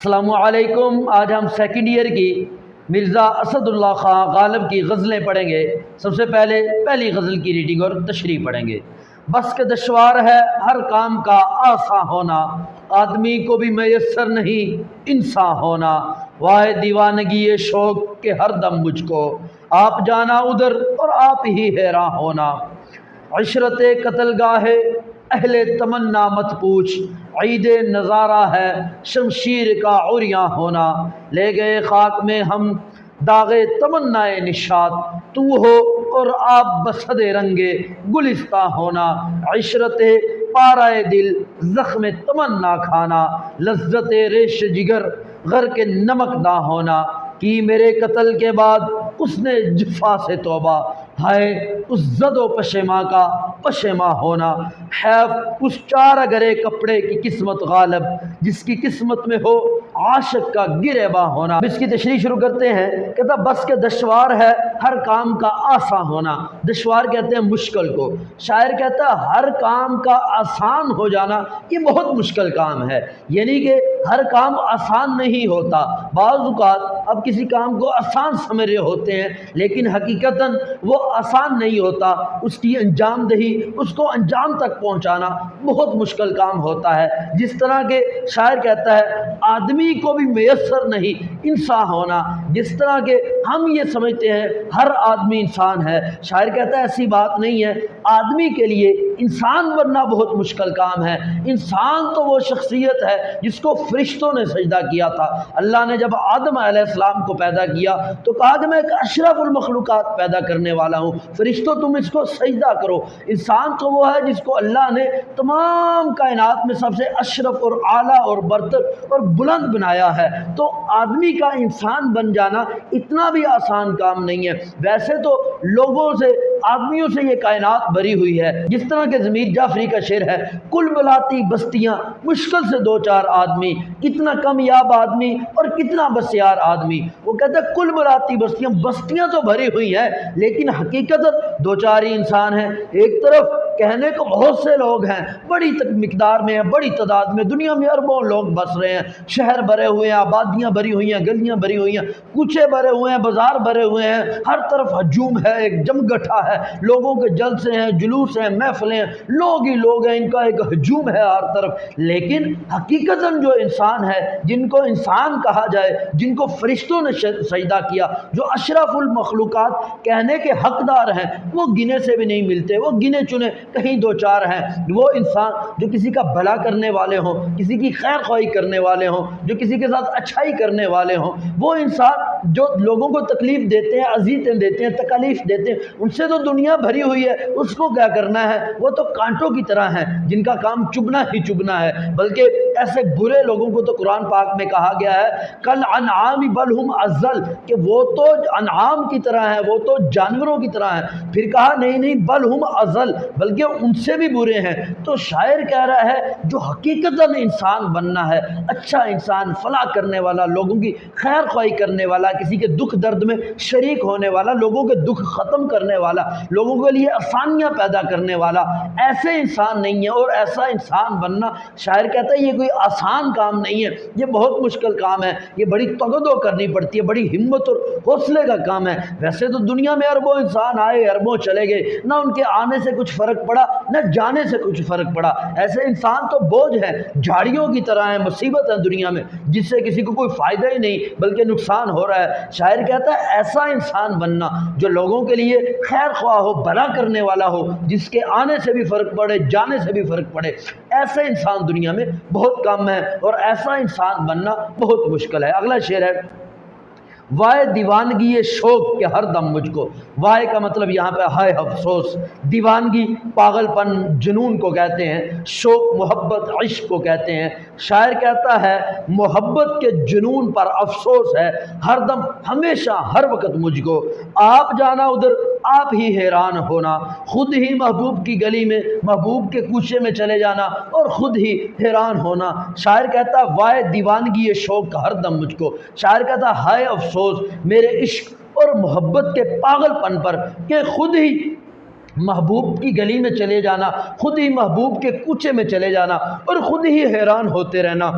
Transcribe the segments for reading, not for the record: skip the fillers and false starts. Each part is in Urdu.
السلام علیکم۔ آج ہم سیکنڈ ایئر کی مرزا اسد اللہ خان غالب کی غزلیں پڑھیں گے۔ سب سے پہلے پہلی غزل کی ریڈنگ اور تشریح پڑھیں گے۔ بس کے دشوار ہے ہر کام کا آساں ہونا، آدمی کو بھی میسر نہیں انسان ہونا، واہ دیوانگی یہ شوق کہ ہر دم مجھ کو آپ جانا ادھر اور آپ ہی حیراں ہونا، عشرت قتل گاہ اہل تمنا مت پوچھ، عید نظارہ ہے شمشیر کا عریاں ہونا، لے گئے خاک میں ہم داغ تمنا نشاط، تو ہو اور آپ بسد رنگے گلستہ ہونا، عشرت پارائے دل زخم تمنا کھانا، لذت ریش جگر غر کے نمک نہ ہونا، کی میرے قتل کے بعد اس نے جفا سے توبہ، ہائے اس زد و پشیماں کا پشیماں ہونا، حیف اس چارہ گرے کپڑے کی قسمت غالب جس کی قسمت میں ہو عاشق کا گریباں ہونا۔ اس کی تشریح شروع کرتے ہیں۔ کہتا بس کے دشوار ہے ہر کام کا آسان ہونا، دشوار کہتے ہیں مشکل کو، شاعر کہتا ہے ہر کام کا آسان ہو جانا یہ بہت مشکل کام ہے، یعنی کہ ہر کام آسان نہیں ہوتا، بعض اوقات اب کسی کام کو آسان سمجھ رہے ہوتے ہیں لیکن حقیقتاً وہ آسان نہیں ہوتا، اس کی انجام دہی، اس کو انجام تک پہنچانا بہت مشکل کام ہوتا ہے۔ جس طرح کہ شاعر کہتا ہے آدمی کو بھی میسر نہیں انسان ہونا، جس طرح کہ ہم یہ سمجھتے ہیں ہر آدمی انسان ہے، شاعر کہتا ہے ایسی بات نہیں ہے، آدمی کے لیے انسان بننا بہت مشکل کام ہے۔ انسان تو وہ شخصیت ہے جس کو فرشتوں نے سجدہ کیا تھا، اللہ نے جب آدم علیہ السلام کو پیدا کیا تو کہا کہ میں ایک اشرف المخلوقات پیدا کرنے والا ہوں، فرشتوں تم اس کو سجدہ کرو۔ انسان تو وہ ہے جس کو اللہ نے تمام کائنات میں سب سے اشرف اور اعلیٰ اور برتر اور بلند بنایا ہے، تو آدمی کا انسان بن جانا اتنا بھی آسان کام نہیں ہے۔ ویسے تو لوگوں سے، آدمیوں سے یہ کائنات بری ہوئی ہے، جس طرح کہ ضمیر جعفری کا شعر ہے، کل بلاتی بستیاں مشکل سے دو چار آدمی، کتنا کمیاب آدمی اور کتنا بسیار آدمی۔ وہ کہتا ہے کل بلاتی بستیاں، بستیاں تو بھری ہوئی ہیں لیکن حقیقت دو چار ہی انسان ہیں۔ ایک طرف کہنے کو بہت سے لوگ ہیں، بڑی مقدار میں ہیں، بڑی تعداد میں، دنیا میں اربوں لوگ بس رہے ہیں، شہر بھرے ہوئے ہیں، آبادیاں بھری ہوئی ہیں، گلیاں بھری ہوئی ہیں، کوچے بھرے ہوئے ہیں، بازار بھرے ہوئے ہیں، ہر طرف ہجوم ہے، ایک جمگٹھا ہے، لوگوں کے جلسے ہیں، جلوس ہیں، محفلیں ہیں، لوگ ہی لوگ ہیں، ان کا ایک ہجوم ہے ہر طرف۔ لیکن حقیقتاً جو انسان ہے، جن کو انسان کہا جائے، جن کو فرشتوں نے سجدہ کیا، جو اشرف المخلوقات کہنے کے حقدار ہیں، وہ گنے سے بھی نہیں ملتے، وہ گنے چنے کہیں دو چار ہیں۔ وہ انسان جو کسی کا بھلا کرنے والے ہوں، کسی کی خیر خواہی کرنے والے ہوں، جو کسی کے ساتھ اچھائی کرنے والے ہوں، وہ انسان جو لوگوں کو تکلیف دیتے ہیں، اذیتیں دیتے ہیں، تکالیف دیتے ہیں، ان سے تو دنیا بھری ہوئی ہے، اس کو کیا کرنا ہے؟ وہ تو کانٹوں کی طرح ہیں جن کا کام چبنا ہی چبنا ہے۔ بلکہ ایسے برے لوگوں کو تو قرآن پاک میں کہا گیا ہے کل انعام بل ہم اضل، کہ وہ تو انعام کی طرح ہیں، وہ تو جانوروں کی طرح ہیں۔ پھر کہا نہیں بل ہم اضل، بلکہ ان سے بھی برے ہیں۔ تو شاعر کہہ رہا ہے جو حقیقتاً انسان بننا ہے، اچھا انسان، فلاح کرنے والا، لوگوں کی خیر خواہی کرنے والا، کسی کے دکھ درد میں شریک ہونے والا، لوگوں کے دکھ ختم کرنے والا، لوگوں کے لیے آسانیاں پیدا کرنے والا، ایسے انسان نہیں ہے۔ اور ایسا انسان بننا، شاعر کہتا ہے یہ کوئی آسان کام نہیں ہے، یہ بہت مشکل کام ہے، یہ بڑی تگدو کرنی پڑتی ہے، بڑی ہمت اور حوصلے کا کام ہے۔ ویسے تو دنیا میں اربوں انسان آئے، اربوں چلے گئے، نہ ان کے آنے سے کچھ فرق پڑا نہ جانے سے کچھ فرق پڑا۔ ایسے انسان تو بوجھ ہیں، جھاڑیوں کی طرح ہیں، مصیبت ہے دنیا میں جس سے کسی کو کوئی فائدہ ہی نہیں بلکہ نقصان ہو رہا ہے۔ شاعر کہتا ہے ایسا انسان بننا جو لوگوں کے لیے خیر خواہ ہو، بھلا کرنے والا ہو، جس کے آنے سے بھی فرق پڑے، جانے سے بھی فرق پڑے، ایسے انسان دنیا میں بہت کم ہے اور ایسا انسان بننا بہت مشکل ہے۔ اگلا شعر ہے وائے دیوانگی یہ شوق کہ ہر دم مجھ کو، وائے کا مطلب یہاں پہ ہائے افسوس، دیوانگی پاگل پن، جنون کو کہتے ہیں، شوق محبت عشق کو کہتے ہیں۔ شاعر کہتا ہے محبت کے جنون پر افسوس ہے ہر دم ہمیشہ ہر وقت مجھ کو، آپ جانا ادھر آپ ہی حیران ہونا، خود ہی محبوب کی گلی میں، محبوب کے کوچے میں چلے جانا اور خود ہی حیران ہونا۔ شاعر کہتا ہے وائے دیوانگی یہ شوق ہر دم مجھ کو، شاعر کہتا ہے ہائے افسوس میرے عشق اور محبت کے پاگل پن پر کہ خود ہی محبوب کی گلی میں چلے جانا، خود ہی محبوب کے کوچے میں چلے جانا اور خود ہی حیران ہوتے رہنا۔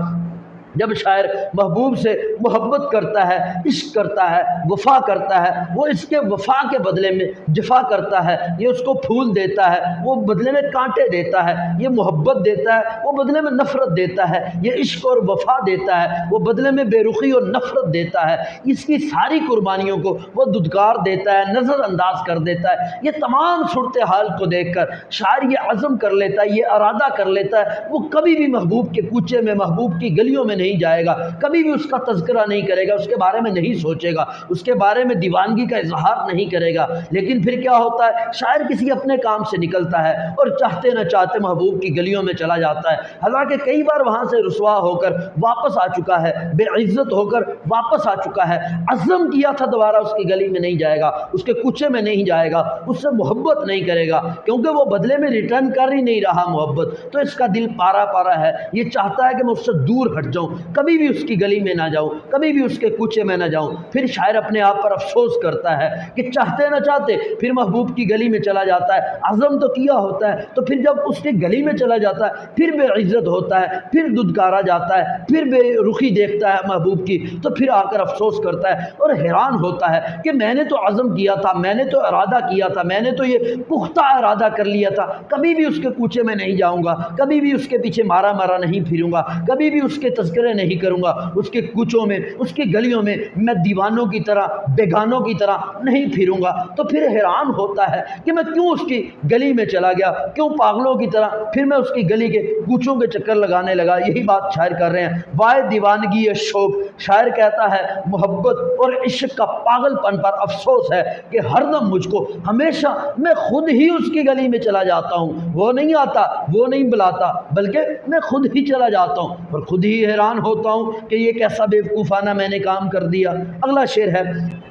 جب شاعر محبوب سے محبت کرتا ہے، عشق کرتا ہے، وفا کرتا ہے، وہ اس کے وفا کے بدلے میں جفا کرتا ہے، یہ اس کو پھول دیتا ہے، وہ بدلے میں کانٹے دیتا ہے، یہ محبت دیتا ہے، وہ بدلے میں نفرت دیتا ہے، یہ عشق اور وفا دیتا ہے، وہ بدلے میں بے رخی اور نفرت دیتا ہے، اس کی ساری قربانیوں کو وہ دھتکار دیتا ہے، نظر انداز کر دیتا ہے۔ یہ تمام صورتحال کو دیکھ کر شاعر یہ عزم کر لیتا ہے، یہ ارادہ کر لیتا ہے، وہ کبھی بھی محبوب کے کوچے میں، محبوب کی گلیوں میں نہیں جائے گا، کبھی بھی اس کا تذکرہ نہیں کرے گا، اس کے بارے میں نہیں سوچے گا، اس کے بارے میں دیوانگی کا اظہار نہیں کرے گا۔ لیکن پھر کیا ہوتا ہے، شاعر کسی اپنے کام سے نکلتا ہے اور چاہتے نہ چاہتے محبوب کی گلیوں میں چلا جاتا ہے، حالانکہ کئی بار وہاں سے رسوا ہو کر واپس آ چکا ہے، بے عزت ہو کر واپس آ چکا ہے، عزم کیا تھا دوبارہ اس کی گلی میں نہیں جائے گا، اس کے کوچے میں نہیں جائے گا، اس سے محبت نہیں کرے گا، کیونکہ وہ بدلے میں ریٹرن کر ہی نہیں رہا محبت، تو اس کا دل پارا پارا ہے، یہ چاہتا ہے کہ میں اس سے دور ہٹ جاؤں، کبھی بھی اس کی گلی میں نہ جاؤں، کبھی بھی اس کے کوچے میں نہ جاؤں۔ پھر شاعر اپنے آپ پر افسوس کرتا ہے کہ چاہتے نہ چاہتے پھر محبوب کی گلی میں چلا جاتا ہے، عزم تو کیا ہوتا ہے، تو پھر جب اس کی گلی میں چلا جاتا ہے پھر بے عزت ہوتا ہے، پھر دھتکارا جاتا ہے، پھر بے رخی دیکھتا ہے محبوب کی، تو پھر آ کر افسوس کرتا ہے اور حیران ہوتا ہے کہ میں نے تو عزم کیا تھا، میں نے تو ارادہ کیا تھا، میں نے تو یہ پختہ ارادہ کر لیا تھا، کبھی بھی اس کے کوچے میں نہیں جاؤں گا، کبھی بھی اس کے پیچھے مارا مارا نہیں پھروں گا، کبھی بھی اس کے تذکرے نہیں کروں گا، اس کے کوچوں میں، اس کی گلیوں میں میں دیوانوں کی طرح، بیگانوں کی طرح نہیں پھروں گا۔ تو پھر حیران ہوتا ہے کہ میں کیوں اس کی گلی میں چلا گیا، کیوں پاگلوں کی طرح پھر میں اس کی گلی کے کوچوں کے چکر لگانے لگا۔ یہی بات شاعر کر رہے ہیں، وائے دیوانگی ہے شوق، شاعر کہتا ہے محبت اور عشق کا پاگل پن پر افسوس ہے کہ ہر دم مجھ کو ہمیشہ میں خود ہی اس کی گلی میں چلا جاتا ہوں، وہ نہیں آتا، وہ نہیں بلاتا، بلکہ میں خود ہی چلا جاتا ہوں اور خود ہی حیران ہوتا ہوں کہ یہ کیسا بیوقوفانہ میں نے کام کر دیا۔ اگلا شعر ہے،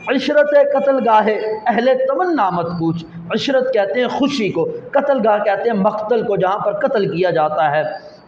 عشرت قتل گاہ اہل تمنا مت پوچھ۔ عشرت کہتے ہیں خوشی کو، قتل گاہ کہتے ہیں مقتل کو، جہاں پر قتل کیا جاتا ہے۔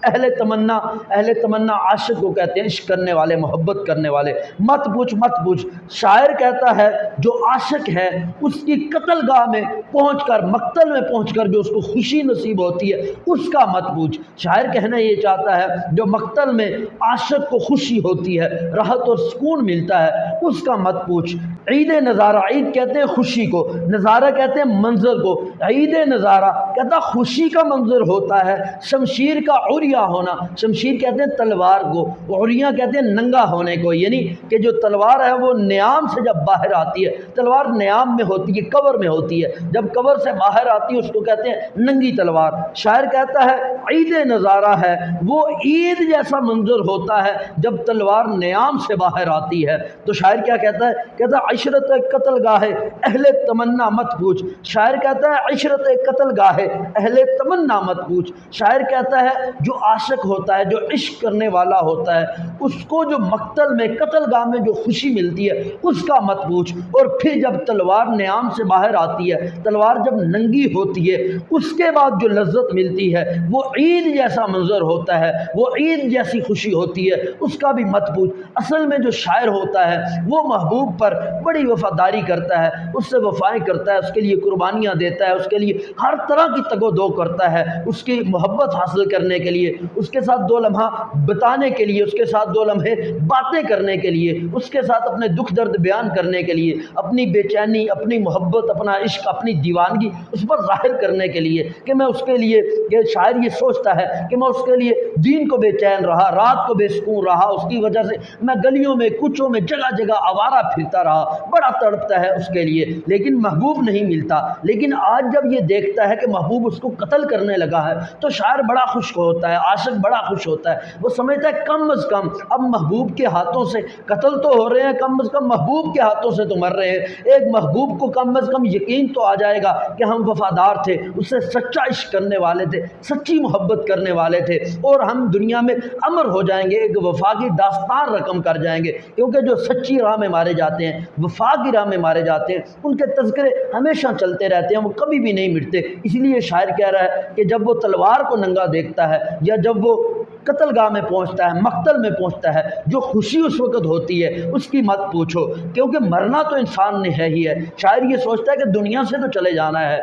اہل تمنا عاشق کو کہتے ہیں، عشق کرنے والے، محبت کرنے والے۔ مت پوچھ مت پوچھ، شاعر کہتا ہے جو عاشق ہے اس کی قتل گاہ میں پہنچ کر، مقتل میں پہنچ کر جو اس کو خوشی نصیب ہوتی ہے اس کا مت پوچھ۔ شاعر کہنا یہ چاہتا ہے جو مقتل میں عاشق کو خوشی ہوتی ہے، راحت اور سکون ملتا ہے، اس کا مت پوچھ۔ عید نظارہ، عید کہتے ہیں خوشی کو، نظارہ کہتے ہیں منظر کو۔ عید نظارہ کہتا خوشی کا منظر ہوتا ہے، شمشیر کا عریہ ہونا، شمشیر کہتے ہیں تلوار کو، عریہ کہتے ہیں ننگا ہونے کو، یعنی کہ جو تلوار ہے وہ نیام سے جب باہر آتی ہے، تلوار نیام میں ہوتی ہے، کور میں ہوتی ہے، جب کور سے باہر آتی ہے اس کو کہتے ہیں ننگی تلوار۔ شاعر کہتا ہے عید نظارہ ہے وہ عید جیسا منظر ہوتا ہے جب تلوار نیام سے باہر آتی ہے۔ تو شاعر کیا کہتا ہے، کہتا ہے عشرت قتل گاہ اہل تمنا مت پوچھ۔ شاعر کہتا ہے عشرت قتل گاہ اہل تمنا مت پوچھ۔ شاعر کہتا ہے جو عاشق ہوتا ہے، جو عشق کرنے والا ہوتا ہے، اس کو جو مقتل میں، قتل گاہ میں جو خوشی ملتی ہے اس کا مت پوچھ۔ اور پھر جب تلوار نیام سے باہر آتی ہے، تلوار جب ننگی ہوتی ہے، اس کے بعد جو لذت ملتی ہے وہ عید جیسا منظر ہوتا ہے، وہ عید جیسی خوشی ہوتی ہے، اس کا بھی مت پوچھ۔ اصل میں جو شاعر ہوتا ہے وہ محبوب پر بڑی وفاداری کرتا ہے، اس سے وفائیں کرتا ہے، اس کے لیے قربانیاں دیتا ہے، اس کے لیے ہر طرح کی تگ و دو کرتا ہے، اس کی محبت حاصل کرنے کے لیے، اس کے ساتھ دو لمحہ بتانے کے لیے، اس کے ساتھ دو لمحے باتیں کرنے کے لیے، اس کے ساتھ اپنے دکھ درد بیان کرنے کے لیے، اپنی بے چینی، اپنی محبت، اپنا عشق، اپنی دیوانگی اس پر ظاہر کرنے کے لیے کہ میں اس کے لیے، یہ شاعر یہ سوچتا ہے کہ میں اس کے لیے دین کو بے چین رہا، رات کو بے سکون رہا، اس کی وجہ سے میں گلیوں میں، کوچوں میں، جگہ جگہ آوارہ پھرتا رہا، بڑا تڑپتا ہے اس کے لیے، لیکن محبوب نہیں ملتا۔ لیکن آج جب یہ دیکھتا ہے کہ محبوب اس کو قتل کرنے لگا ہے تو شاعر بڑا خوش ہوتا ہے، عاشق بڑا خوش ہوتا ہے، وہ سمجھتا ہے کم از کم اب محبوب کے ہاتھوں سے قتل تو ہو رہے ہیں، کم از کم محبوب کے ہاتھوں سے تو مر رہے ہیں، ایک محبوب کو کم از کم یقین تو آ جائے گا کہ ہم وفادار تھے، اس سے سچا عشق کرنے والے تھے، سچی محبت کرنے والے تھے، اور ہم دنیا میں امر ہو جائیں گے، ایک وفا کی داستان رقم کر جائیں گے، کیونکہ جو سچی راہ میں مارے جاتے ہیں، وفا کی راہ میں مارے جاتے ہیں، ان کے تذکرے ہمیشہ چلتے رہتے ہیں، وہ کبھی بھی نہیں مٹتے۔ اس لیے شاعر کہہ رہا ہے کہ جب وہ تلوار کو ننگا دیکھتا ہے یا جب وہ قتل گاہ میں پہنچتا ہے، مقتل میں پہنچتا ہے، جو خوشی اس وقت ہوتی ہے اس کی مت پوچھو، کیونکہ مرنا تو انسان نے ہے ہی ہے۔ شاعر یہ سوچتا ہے کہ دنیا سے تو چلے جانا ہے،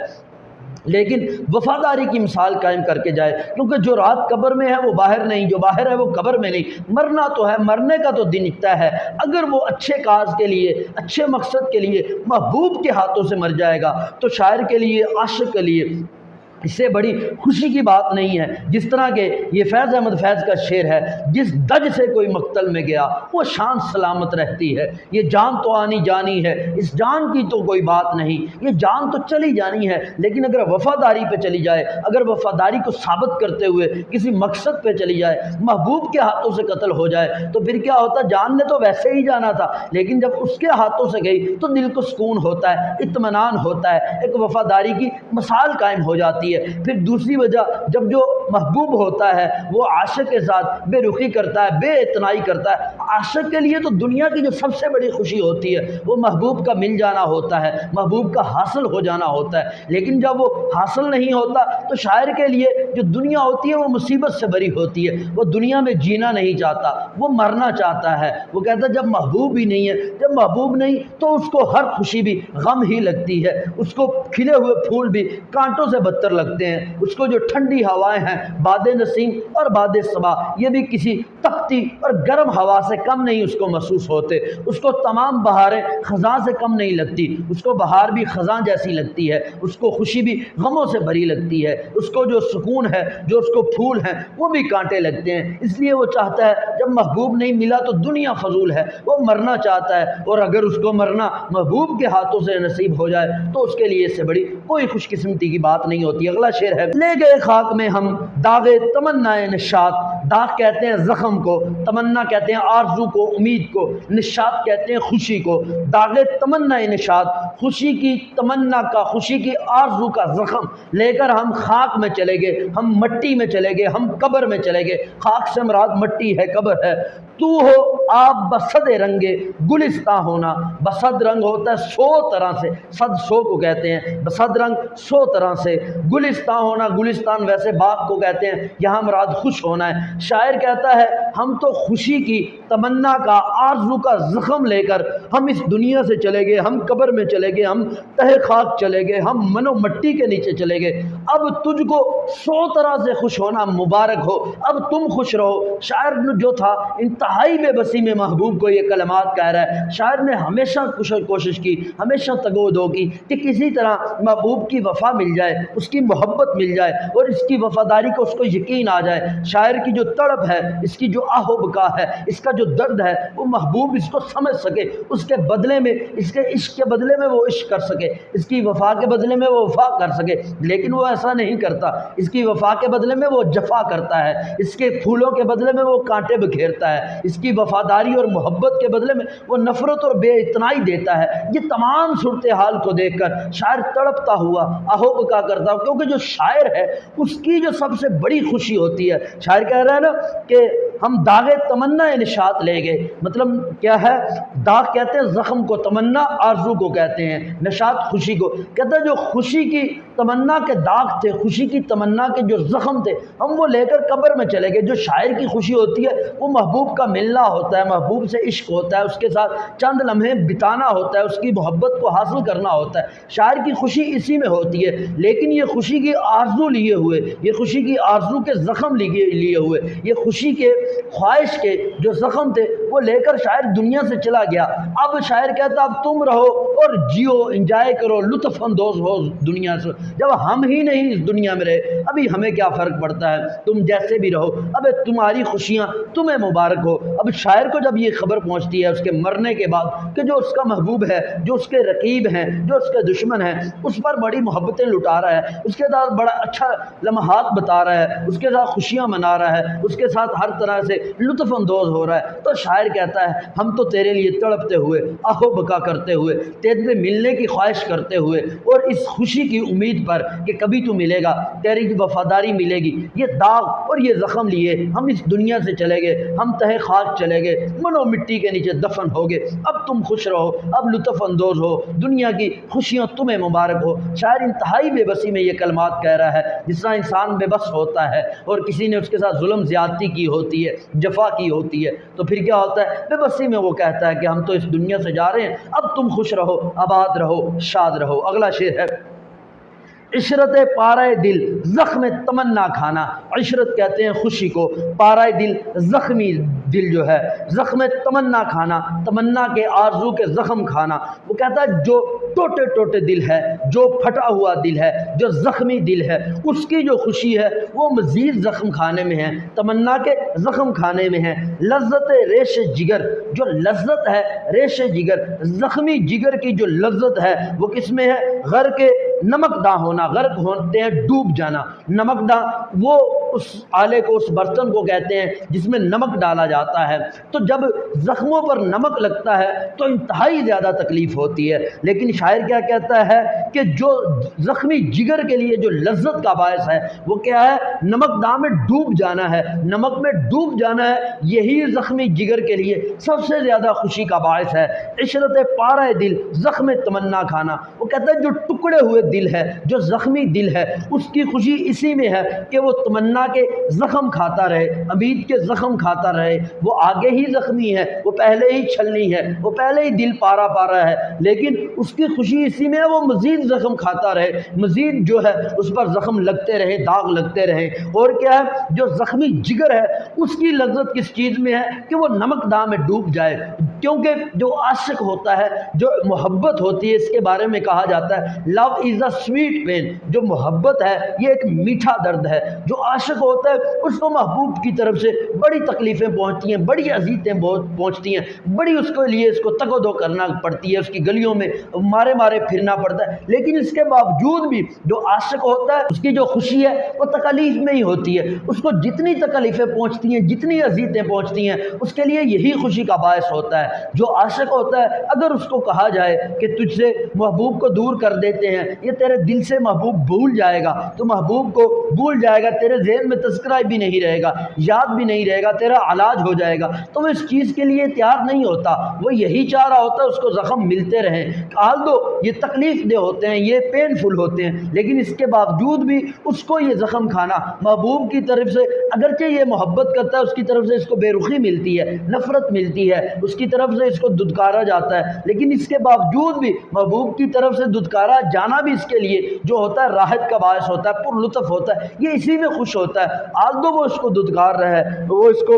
لیکن وفاداری کی مثال قائم کر کے جائے، کیونکہ جو رات قبر میں ہے وہ باہر نہیں، جو باہر ہے وہ قبر میں نہیں، مرنا تو ہے، مرنے کا تو دن طے ہے۔ اگر وہ اچھے کاز کے لیے، اچھے مقصد کے لیے محبوب کے ہاتھوں سے مر جائے گا تو شاعر کے لیے، عاشق کے لیے اس سے بڑی خوشی کی بات نہیں ہے۔ جس طرح کہ یہ فیض احمد فیض کا شعر ہے، جس دج سے کوئی مقتل میں گیا وہ شان سلامت رہتی ہے، یہ جان تو آنی جانی ہے، اس جان کی تو کوئی بات نہیں، یہ جان تو چلی جانی ہے، لیکن اگر وفاداری پہ چلی جائے، اگر وفاداری کو ثابت کرتے ہوئے کسی مقصد پہ چلی جائے، محبوب کے ہاتھوں سے قتل ہو جائے تو پھر کیا ہوتا؟ جان نے تو ویسے ہی جانا تھا، لیکن جب اس کے ہاتھوں سے گئی تو دل کو سکون ہوتا ہے، اطمینان ہوتا ہے، ایک وفاداری کی مثال قائم ہو جاتی ہے۔ پھر دوسری وجہ، جب جو محبوب ہوتا ہے وہ عاشق کے ساتھ بے رخی کرتا ہے، بے اعتنائی کرتا ہے، عاشق کے لیے تو دنیا کی جو سب سے بڑی خوشی ہوتی ہے وہ محبوب کا مل جانا ہوتا ہے، محبوب کا حاصل ہو جانا ہوتا ہے، لیکن جب وہ حاصل نہیں ہوتا تو شاعر کے لیے جو دنیا ہوتی ہے وہ مصیبت سے بری ہوتی ہے، وہ دنیا میں جینا نہیں چاہتا، وہ مرنا چاہتا ہے۔ وہ کہتا ہے جب محبوب ہی نہیں ہے، جب محبوب نہیں تو اس کو ہر خوشی بھی غم ہی لگتی ہے، اس کو کھلے ہوئے پھول بھی کانٹوں سے بدتر لگتے ہیں، اس کو جو ٹھنڈی ہوائیں ہیں باد نسیم اور باد صبا یہ بھی کسی تپتی اور گرم ہوا سے کم نہیں اس کو محسوس ہوتے، اس کو تمام بہاریں خزاں سے کم نہیں لگتی، اس کو بہار بھی خزاں جیسی لگتی ہے، اس کو خوشی بھی غموں سے بری لگتی ہے، اس کو جو سکون ہے، جو اس کو پھول ہیں وہ بھی کانٹے لگتے ہیں، اس لیے وہ چاہتا ہے جب محبوب نہیں ملا تو دنیا فضول ہے، وہ مرنا چاہتا ہے، اور اگر اس کو مرنا محبوب کے ہاتھوں سے نصیب ہو جائے تو اس کے لیے اس سے بڑی کوئی خوش قسمتی کی بات نہیں ہوتی۔ اگلا شعر ہے، لے گئے خاک میں ہم داغ تمنا نشاط، داغ کہتے ہیں زخم کو، تمنا کہتے ہیں آرزو کو، امید کو، نشاط کہتے ہیں خوشی کو، داغ تمنا نشاط، خوشی کی تمنا کا، خوشی کی آرزو کا زخم لے کر ہم خاک میں چلے گئے، ہم مٹی میں چلے گئے، ہم قبر میں چلے گئے، خاک سے مراد مٹی ہے، قبر ہے۔ تو ہو آپ بصد رنگ گلستاں ہونا، بصد رنگ ہوتا ہے 100 طرح سے، صد 100 کو کہتے ہیں، بصد رنگ 100 طرح سے، گلستان ہونا، گلستان ویسے باغ کو کہتے ہیں، یہاں مراد خوش ہونا ہے۔ شاعر کہتا ہے ہم تو خوشی کی تمنا کا، آرزو کا زخم لے کر ہم اس دنیا سے چلے گئے، ہم قبر میں چلے گئے، ہم تہ خاک چلے گئے، ہم منو مٹی کے نیچے چلے گئے، اب تجھ کو 100 طرح سے خوش ہونا مبارک ہو، اب تم خوش رہو۔ شاعر جو تھا انتہائی بے بسی میں محبوب کو یہ کلمات کہہ رہا ہے۔ شاعر نے ہمیشہ کوشش کی، ہمیشہ تگو دو کی کہ کسی طرح محبوب کی وفا مل جائے، اس کی محبت مل جائے اور اس کی وفاداری کو اس کو یقین آ جائے۔ شاعر کی جو تڑپ ہے، اس کی جو آہ و بکا ہے، اس کا جو درد ہے، وہ محبوب اس کو سمجھ سکے، اس کے بدلے میں، اس کے عشق کے بدلے میں وہ عشق کر سکے، اس کی وفا کے بدلے میں وہ وفا کر سکے، لیکن وہ ایسا نہیں کرتا۔ اس کی وفا کے بدلے میں وہ جفا کرتا ہے، اس کے پھولوں کے بدلے میں وہ کانٹے بکھیرتا ہے، اس کی وفاداری اور محبت کے بدلے میں وہ نفرت اور بے اتنائی دیتا ہے۔ یہ تمام صورتحال کو دیکھ کر شاعر تڑپتا ہوا آہو بکا کرتا ہوا، کیونکہ جو شاعر ہے اس کی جو سب سے بڑی خوشی ہوتی ہے، شاعر کہہ رہا ہے نا کہ ہم داغ تمنا نشاط لے گئے، مطلب کیا ہے؟ داغ کہتے ہیں زخم کو، تمنا آرزو کو کہتے ہیں، نشاط خوشی کو کہتا ہے۔ جو خوشی کی تمنا کے داغ تھے، خوشی کی تمنا کے جو زخم تھے، ہم وہ لے کر قبر میں چلے گئے۔ جو شاعر کی خوشی ہوتی ہے وہ محبوب کا ملنا ہوتا ہے، محبوب سے عشق ہوتا ہے، اس کے ساتھ چند لمحے بتانا ہوتا ہے، اس کی محبت کو حاصل کرنا ہوتا ہے۔ شاعر کی خوشی اسی میں ہوتی ہے، لیکن یہ خوشی کی آرزو لیے ہوئے، یہ خوشی کی آرزو کے زخم لیے ہوئے، یہ خوشی کے خواہش کے جو زخم تھے وہ لے کر شاعر دنیا سے چلا گیا۔ اب شاعر کہتا اب تم رہو اور جیو، انجوائے کرو، لطف اندوز ہو دنیا سے، جب ہم ہی نہیں اس دنیا میں رہے ابھی ہمیں کیا فرق پڑتا ہے، تم جیسے بھی رہو، اب تمہاری خوشیاں تمہیں مبارک ہو۔ اب شاعر کو جب یہ خبر پہنچتی ہے اس کے مرنے کے بعد کہ جو اس کا محبوب ہے، جو اس کے رقیب ہیں، جو اس کے دشمن ہیں، اس پر بڑی محبتیں لٹا رہا ہے، اس کے ساتھ بڑا اچھا لمحات بتا رہا ہے، اس کے ساتھ خوشیاں منا رہا ہے، اس کے ساتھ ہر طرح سے لطف اندوز ہو رہا ہے، تو شاعر کہتا ہے ہم تو تیرے لیے تڑپتے ہوئے، آہو بکا کرتے ہوئے، تیرے سے ملنے کی خواہش کرتے ہوئے اور اس خوشی کی امید پر کہ کبھی تو ملے گا، تیری وفاداری ملے گی، یہ داغ اور یہ زخم لیے ہم اس دنیا سے چلے گئے، ہم تہ خاک چلے گئے، منو مٹی کے نیچے دفن ہو گئے، اب تم خوش رہو، اب لطف اندوز ہو، دنیا کی خوشیاں تمہیں مبارک ہو۔ شاعر انتہائی بے بسی میں یہ کلمات کہہ رہا ہے۔ جس طرح انسان بے بس ہوتا ہے اور کسی نے اس کے ساتھ ظلم زیادتی کی ہوتی ہے، جفا کی ہوتی ہے، تو پھر کیا ہوتا ہے؟ بے بسی میں وہ کہتا ہے کہ ہم تو اس دنیا سے جا رہے ہیں، اب تم خوش رہو، آباد رہو، شاد رہو۔ اگلا شعر ہے، عشرت پارۂ دل زخم تمنا کھانا، عشرت کہتے ہیں خوشی کو، پارۂ دل زخمی دل جو ہے، زخم تمنا کھانا، تمنا کے آرزو کے زخم کھانا۔ وہ کہتا ہے جو ٹوٹے ٹوٹے دل ہے، جو پھٹا ہوا دل ہے، جو زخمی دل ہے، اس کی جو خوشی ہے وہ مزید زخم کھانے میں ہے، تمنا کے زخم کھانے میں ہے۔ لذت ریش جگر، جو لذت ہے ریش جگر، زخمی جگر کی جو لذت ہے وہ کس میں ہے؟ غرق نمک داں ہونا، غرق ہوتے ہیں ڈوب جانا۔ نمک داں وہ اس آلے کو، اس برتن کو کہتے ہیں جس میں نمک ڈالا جاتا ہے۔ تو جب زخموں پر نمک لگتا ہے تو انتہائی زیادہ تکلیف ہوتی ہے، لیکن شاعر کیا کہتا ہے کہ جو زخمی جگر کے لیے جو لذت کا باعث ہے وہ کیا ہے؟ نمک داں میں ڈوب جانا ہے، نمک میں ڈوب جانا ہے، یہی زخمی جگر کے لیے سب سے زیادہ خوشی کا باعث ہے۔ عشرت پارۂ دل زخم تمنا کھانا، وہ کہتا ہے جو ٹکڑے ہوئے دل ہے، جو زخمی دل ہے، اس کی خوشی اسی میں ہے کہ وہ تمنا کے زخم کھاتا رہے، امید کے زخم کھاتا رہے۔ وہ آگے ہی زخمی ہے، وہ پہلے ہی چھلنی ہے، وہ پہلے ہی دل پارا پارا ہے، لیکن اس کی خوشی اسی میں ہے وہ مزید زخم کھاتا رہے، مزید جو ہے اس پر زخم لگتے رہے، داغ لگتے رہے۔ اور کیا ہے؟ جو زخمی جگر ہے اس کی لذت کس چیز میں ہے؟ کہ وہ نمک داں میں ڈوب جائے، کیونکہ جو عاشق ہوتا ہے، جو محبت ہوتی ہے، اس کے بارے میں کہا جاتا ہے لو از اے سویٹ پین، جو محبت ہے یہ ایک میٹھا درد ہے۔ جو عاشق ہوتا ہے اس کو محبوب کی طرف سے بڑی تکلیفیں پہنچتی ہیں، بڑی اذیتیں پہنچتی ہیں، بڑی اس کے لیے اس کو تگ و دو کرنا پڑتی ہے، اس کی گلیوں میں مارے مارے پھرنا پڑتا ہے، لیکن اس کے باوجود بھی جو عاشق ہوتا ہے اس کی جو خوشی ہے وہ تکلیف میں ہی ہوتی ہے۔ اس کو جتنی تکلیفیں پہنچتی ہیں، جتنی اذیتیں پہنچتی ہیں، اس کے لیے یہی خوشی کا باعث ہوتا ہے۔ جو عاشق ہوتا ہے اگر اس کو کہا جائے کہ تجھ سے محبوب کو دور کر دیتے ہیں، یہ تیرے دل سے محبوب بھول جائے گا، تو محبوب کو بھول جائے گا، تیرے ذہن میں تذکرہ بھی نہیں رہے گا، یاد بھی نہیں رہے گا، تیرا علاج ہو جائے گا، تو وہ اس چیز کے لیے تیار نہیں ہوتا، وہ یہی چاہ رہا ہوتا ہے اس کو زخم ملتے رہیں۔ حال دو یہ تکلیف دہ ہوتے ہیں، یہ پینفل ہوتے ہیں، لیکن اس کے باوجود بھی اس کو یہ زخم کھانا، محبوب کی طرف سے اگرچہ یہ محبت کرتا ہے، اس کی طرف سے اس کو بے رخی ملتی ہے، نفرت ملتی ہے، اس کی طرف سے اس کو دھتکارا جاتا ہے، لیکن اس کے باوجود بھی محبوب کی طرف سے دھتکارا جانا بھی اس کے لیے جو ہوتا ہے راحت کا باعث ہوتا ہے، پر لطف ہوتا ہے، یہ اسی میں خوش ہوتا ہے۔ آلدو وہ اس کو دھتکار رہا ہے، وہ اس کو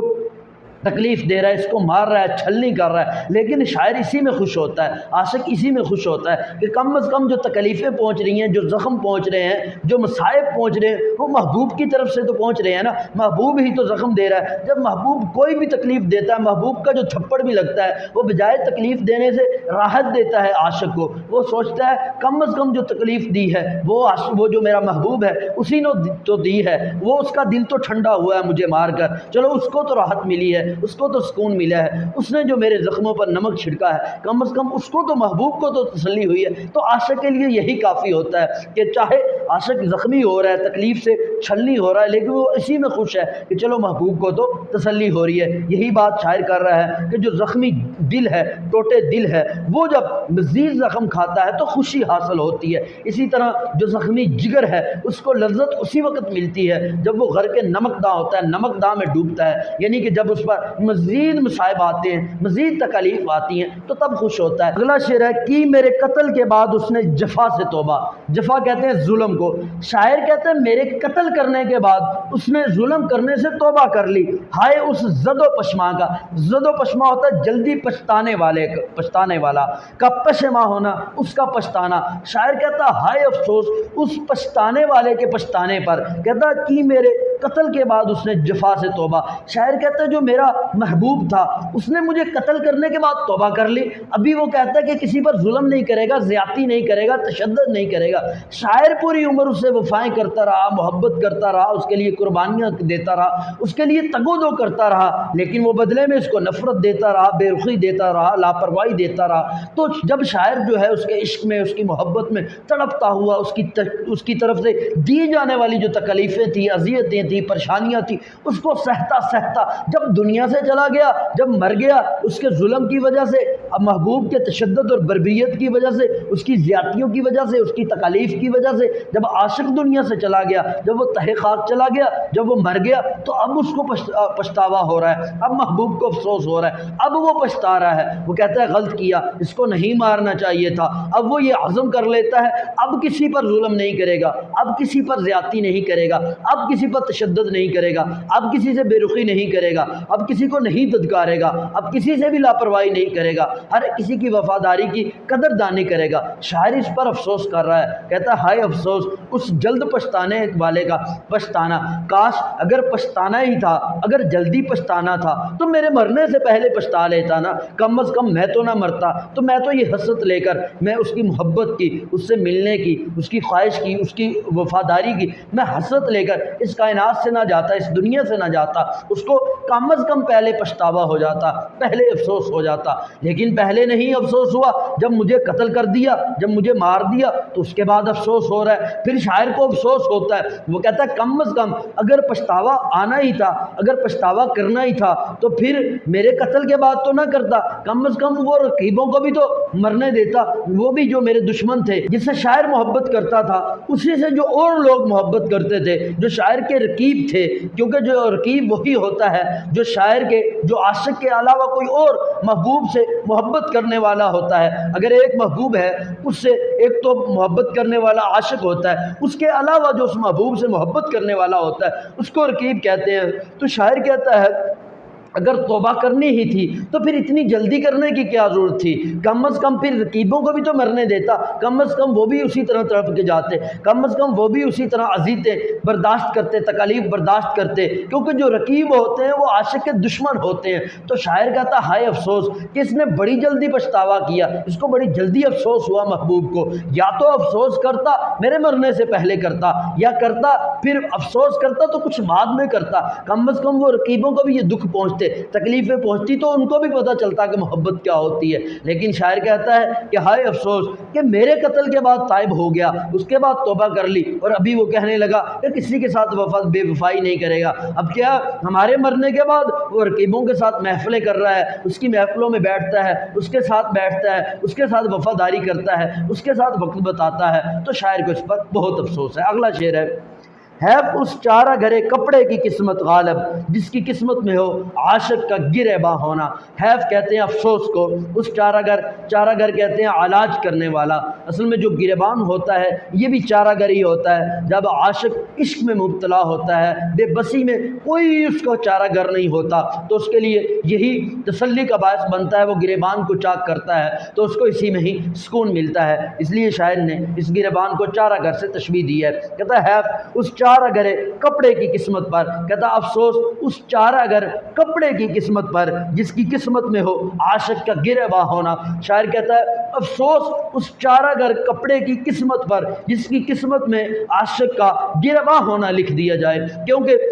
تکلیف دے رہا ہے، اس کو مار رہا ہے، چھلنی کر رہا ہے، لیکن شاعر اسی میں خوش ہوتا ہے، عاشق اسی میں خوش ہوتا ہے کہ کم از کم جو تکلیفیں پہنچ رہی ہیں، جو زخم پہنچ رہے ہیں، جو مصائب پہنچ رہے ہیں، وہ محبوب کی طرف سے تو پہنچ رہے ہیں نا، محبوب ہی تو زخم دے رہا ہے۔ جب محبوب کوئی بھی تکلیف دیتا ہے، محبوب کا جو تھپڑ بھی لگتا ہے وہ بجائے تکلیف دینے سے راحت دیتا ہے عاشق کو، وہ سوچتا ہے کم از کم جو تکلیف دی ہے وہ جو میرا محبوب ہے اسی نے تو دی ہے، وہ اس کا دل تو ٹھنڈا ہوا ہے مجھے مار کر، چلو اس کو تو راحت ملی ہے، اس کو تو سکون ملا ہے، اس نے جو میرے زخموں پر نمک چھڑکا ہے، کم از کم اس کو تو، محبوب کو تو تسلی ہوئی ہے۔ تو عاشق کے لیے یہی کافی ہوتا ہے کہ چاہے عاشق زخمی ہو رہا ہے، تکلیف سے چھلنی ہو رہا ہے، لیکن وہ اسی میں خوش ہے کہ چلو محبوب کو تو تسلی ہو رہی ہے۔ یہی بات شاعر کر رہا ہے کہ جو زخمی دل ہے، ٹوٹے دل ہے، وہ جب مزید زخم کھاتا ہے تو خوشی حاصل ہوتی ہے۔ اسی طرح جو زخمی جگر ہے اس کو لذت اسی وقت ملتی ہے جب وہ غرق نمک داں ہوتا ہے، نمک داں میں ڈوبتا ہے، یعنی کہ جب اس پر مزید مصائب آتے ہیں، مزید تکالیف آتی ہیں تو تب خوش ہوتا ہے۔ اگلا شعر ہے کی میرے قتل کے بعد اس نے جفا سے توبہ، جفا کہتے ہیں ظلم کو، شاعر کہتے ہیں میرے قتل کرنے کے بعد اس نے ظلم کرنے سے توبہ کر لی، ہائے اس زد و پشما کا، زد و پشما ہوتا ہے جلدی پچھتانے والا کا پشما ہونا، اس کا پچھتانا، شاعر کہتا ہے ہائے افسوس اس پچھتانے والے کے پچھتانے پر، کہتا ہے کہ میرے قتل کے بعد اس نے جفا سے توبہ، شاعر کہتا ہے جو میرا محبوب تھا اس نے مجھے قتل کرنے کے بعد توبہ کر لی، ابھی وہ کہتا ہے کہ کسی پر ظلم نہیں کرے گا، زیادتی نہیں کرے گا، تشدد نہیں کرے گا۔ شاعر پوری عمر اس سے وفائیں کرتا رہا، محبت کرتا رہا، اس کے لیے قربانیاں دیتا رہا، اس کے لیے تگ و دو کرتا رہا، لیکن وہ بدلے میں اس کو نفرت دیتا رہا، بے رخی دیتا رہا، لاپرواہی دیتا رہا۔ تو جب شاعر جو ہے اس کے عشق میں، اس کی محبت میں تڑپتا ہوا، اس کی طرف سے دی جانے والی جو تکلیفیں تھیں، اذیتیں تھیں، پریشانیاں تھیں، اس کو سہتا سہتا جب دنیا سے چلا گیا، جب مر گیا، اس کے ظلم کی وجہ سے اب محبوب کے تشدد اور بربریت کی وجہ سے، اس کی زیادتیوں کی وجہ سے، اس کی تکالیف کی وجہ سے جب عاشق دنیا سے چلا گیا، جب وہ تہہ خاک چلا گیا، جب وہ مر گیا، تو اب اس کو پچھتاوا ہو رہا ہے، اب محبوب کو افسوس ہو رہا ہے، اب وہ پچھتا رہا ہے، وہ کہتا ہے غلط کیا، اس کو نہیں مارنا چاہیے تھا۔ اب وہ یہ عزم کر لیتا ہے اب کسی پر ظلم نہیں کرے گا، اب کسی پر زیادتی نہیں کرے گا، اب کسی پر تشدد نہیں کرے گا، اب کسی سے بے رخی نہیں کرے گا، اب کسی کو نہیں دھتکارے گا، اب کسی سے بھی لاپرواہی نہیں کرے گا، ہر کسی کی وفاداری کی قدر دانی کرے گا۔ شاعر اس پر افسوس کر رہا ہے، کہتا ہے ہائے افسوس اس جلد پچھتانے والے کا پچھتانا، کاش اگر پچھتانا ہی تھا، اگر جلدی پچھتانا تھا تو میرے مرنے سے پہلے پچھتا لیتا نا، کم از کم میں تو نہ مرتا، تو میں تو یہ حسرت لے کر میں اس کی محبت کی، اس سے ملنے کی، اس کی خواہش کی، اس کی وفاداری کی میں حسرت لے کر اس کائنات سے نہ جاتا، اس دنیا سے نہ جاتا، اس کو کم از کم پہلے پچھتاوا ہو جاتا، پہلے افسوس ہو جاتا، لیکن پہلے نہیں افسوس ہوا، جب مجھے قتل کر دیا، جب مجھے مار دیا تو اس کے بعد افسوس ہو رہا ہے۔ پھر شاعر کو افسوس ہوتا ہے، وہ کہتا ہے کم از کم اگر پچھتاوا آنا ہی تھا، اگر پچھتاوا کرنا ہی تھا تو پھر میرے قتل کے بعد تو نہ کرتا، کم از کم وہ رقیبوں کو بھی تو مرنے دیتا، وہ بھی جو میرے دشمن تھے، جس سے شاعر محبت کرتا تھا اسی سے جو اور لوگ محبت کرتے تھے، جو شاعر کے رقیب تھے، کیونکہ جو رقیب وہی ہوتا ہے جو شاعر کے، جو عاشق کے علاوہ کوئی اور محبوب سے محبت کرنے والا ہوتا ہے۔ اگر ایک محبوب ہے، اس سے ایک تو محبت کرنے والا عاشق ہوتا ہے، اس کے علاوہ جو اس محبوب سے محبت کرنے والا ہوتا ہے اس کو رقیب کہتے ہیں۔ تو شاعر کہتا ہے اگر توبہ کرنی ہی تھی تو پھر اتنی جلدی کرنے کی کیا ضرورت تھی، کم از کم پھر رقیبوں کو بھی تو مرنے دیتا، کم از کم وہ بھی اسی طرح تڑپ کے جاتے، کم از کم وہ بھی اسی طرح اذیتیں برداشت کرتے، تکالیف برداشت کرتے، کیونکہ جو رقیب ہوتے ہیں وہ عاشق کے دشمن ہوتے ہیں۔ تو شاعر کہتا ہائے افسوس کہ اس نے بڑی جلدی پچھتاوا کیا، اس کو بڑی جلدی افسوس ہوا محبوب کو، یا تو افسوس کرتا میرے مرنے سے پہلے کرتا، یا کرتا پھر افسوس کرتا تو کچھ بعد میں کرتا، کم از کم وہ رقیبوں کو بھی یہ دکھ پہنچتا، تکلیفیں پہنچتی تو ان کو بھی پتہ چلتا کہ محبت کیا ہوتی ہے۔ لیکن شاعر کہتا ہے کہ ہائے افسوس کہ میرے قتل کے بعد تائب ہو گیا، اس کے بعد توبہ کر لی، اور ابھی وہ کہنے لگا کہ کسی کے ساتھ بے وفائی نہیں کرے گا۔ اب کیا ہمارے مرنے کے بعد وہ رقیبوں کے ساتھ محفلیں کر رہا ہے، اس کی محفلوں میں بیٹھتا ہے، اس کے ساتھ بیٹھتا ہے، اس کے ساتھ وفاداری کرتا ہے، اس کے ساتھ وقت بتاتا ہے۔ تو شاعر کو اس پر بہت افسوس ہے۔ اگلا شعر ہے، حیف اس چارہ گھرے کپڑے کی قسمت غالب جس کی قسمت میں ہو عاشق کا گرہباں ہونا۔ حیف کہتے ہیں افسوس کو، اس چارہ گھر کہتے ہیں علاج کرنے والا، اصل میں جو گرہبان ہوتا ہے یہ بھی چارہ گر ہی ہوتا ہے۔ جب عاشق عشق میں مبتلا ہوتا ہے، بے بسی میں، کوئی اس کو چارہ گر نہیں ہوتا، تو اس کے لیے یہی تسلی کا باعث بنتا ہے، وہ گرہبان کو چاک کرتا ہے تو اس کو اسی میں ہی سکون ملتا ہے۔ اس لیے شاعر نے اس گرہبان کو چارہ گر سے تشبیہ دی ہے، کہتا ہے حیف اس چارہ گھرے کپڑے کی قسمت پر، کہتا افسوس اس چارہ گر کپڑے کی قسمت پر جس کی قسمت میں ہو عاشق کا گرہباں ہونا۔ شاعر کہتا ہے افسوس اس چارہ گر کپڑے کی قسمت پر جس کی قسمت میں عاشق کا گرہباں ہونا لکھ دیا جائے، کیونکہ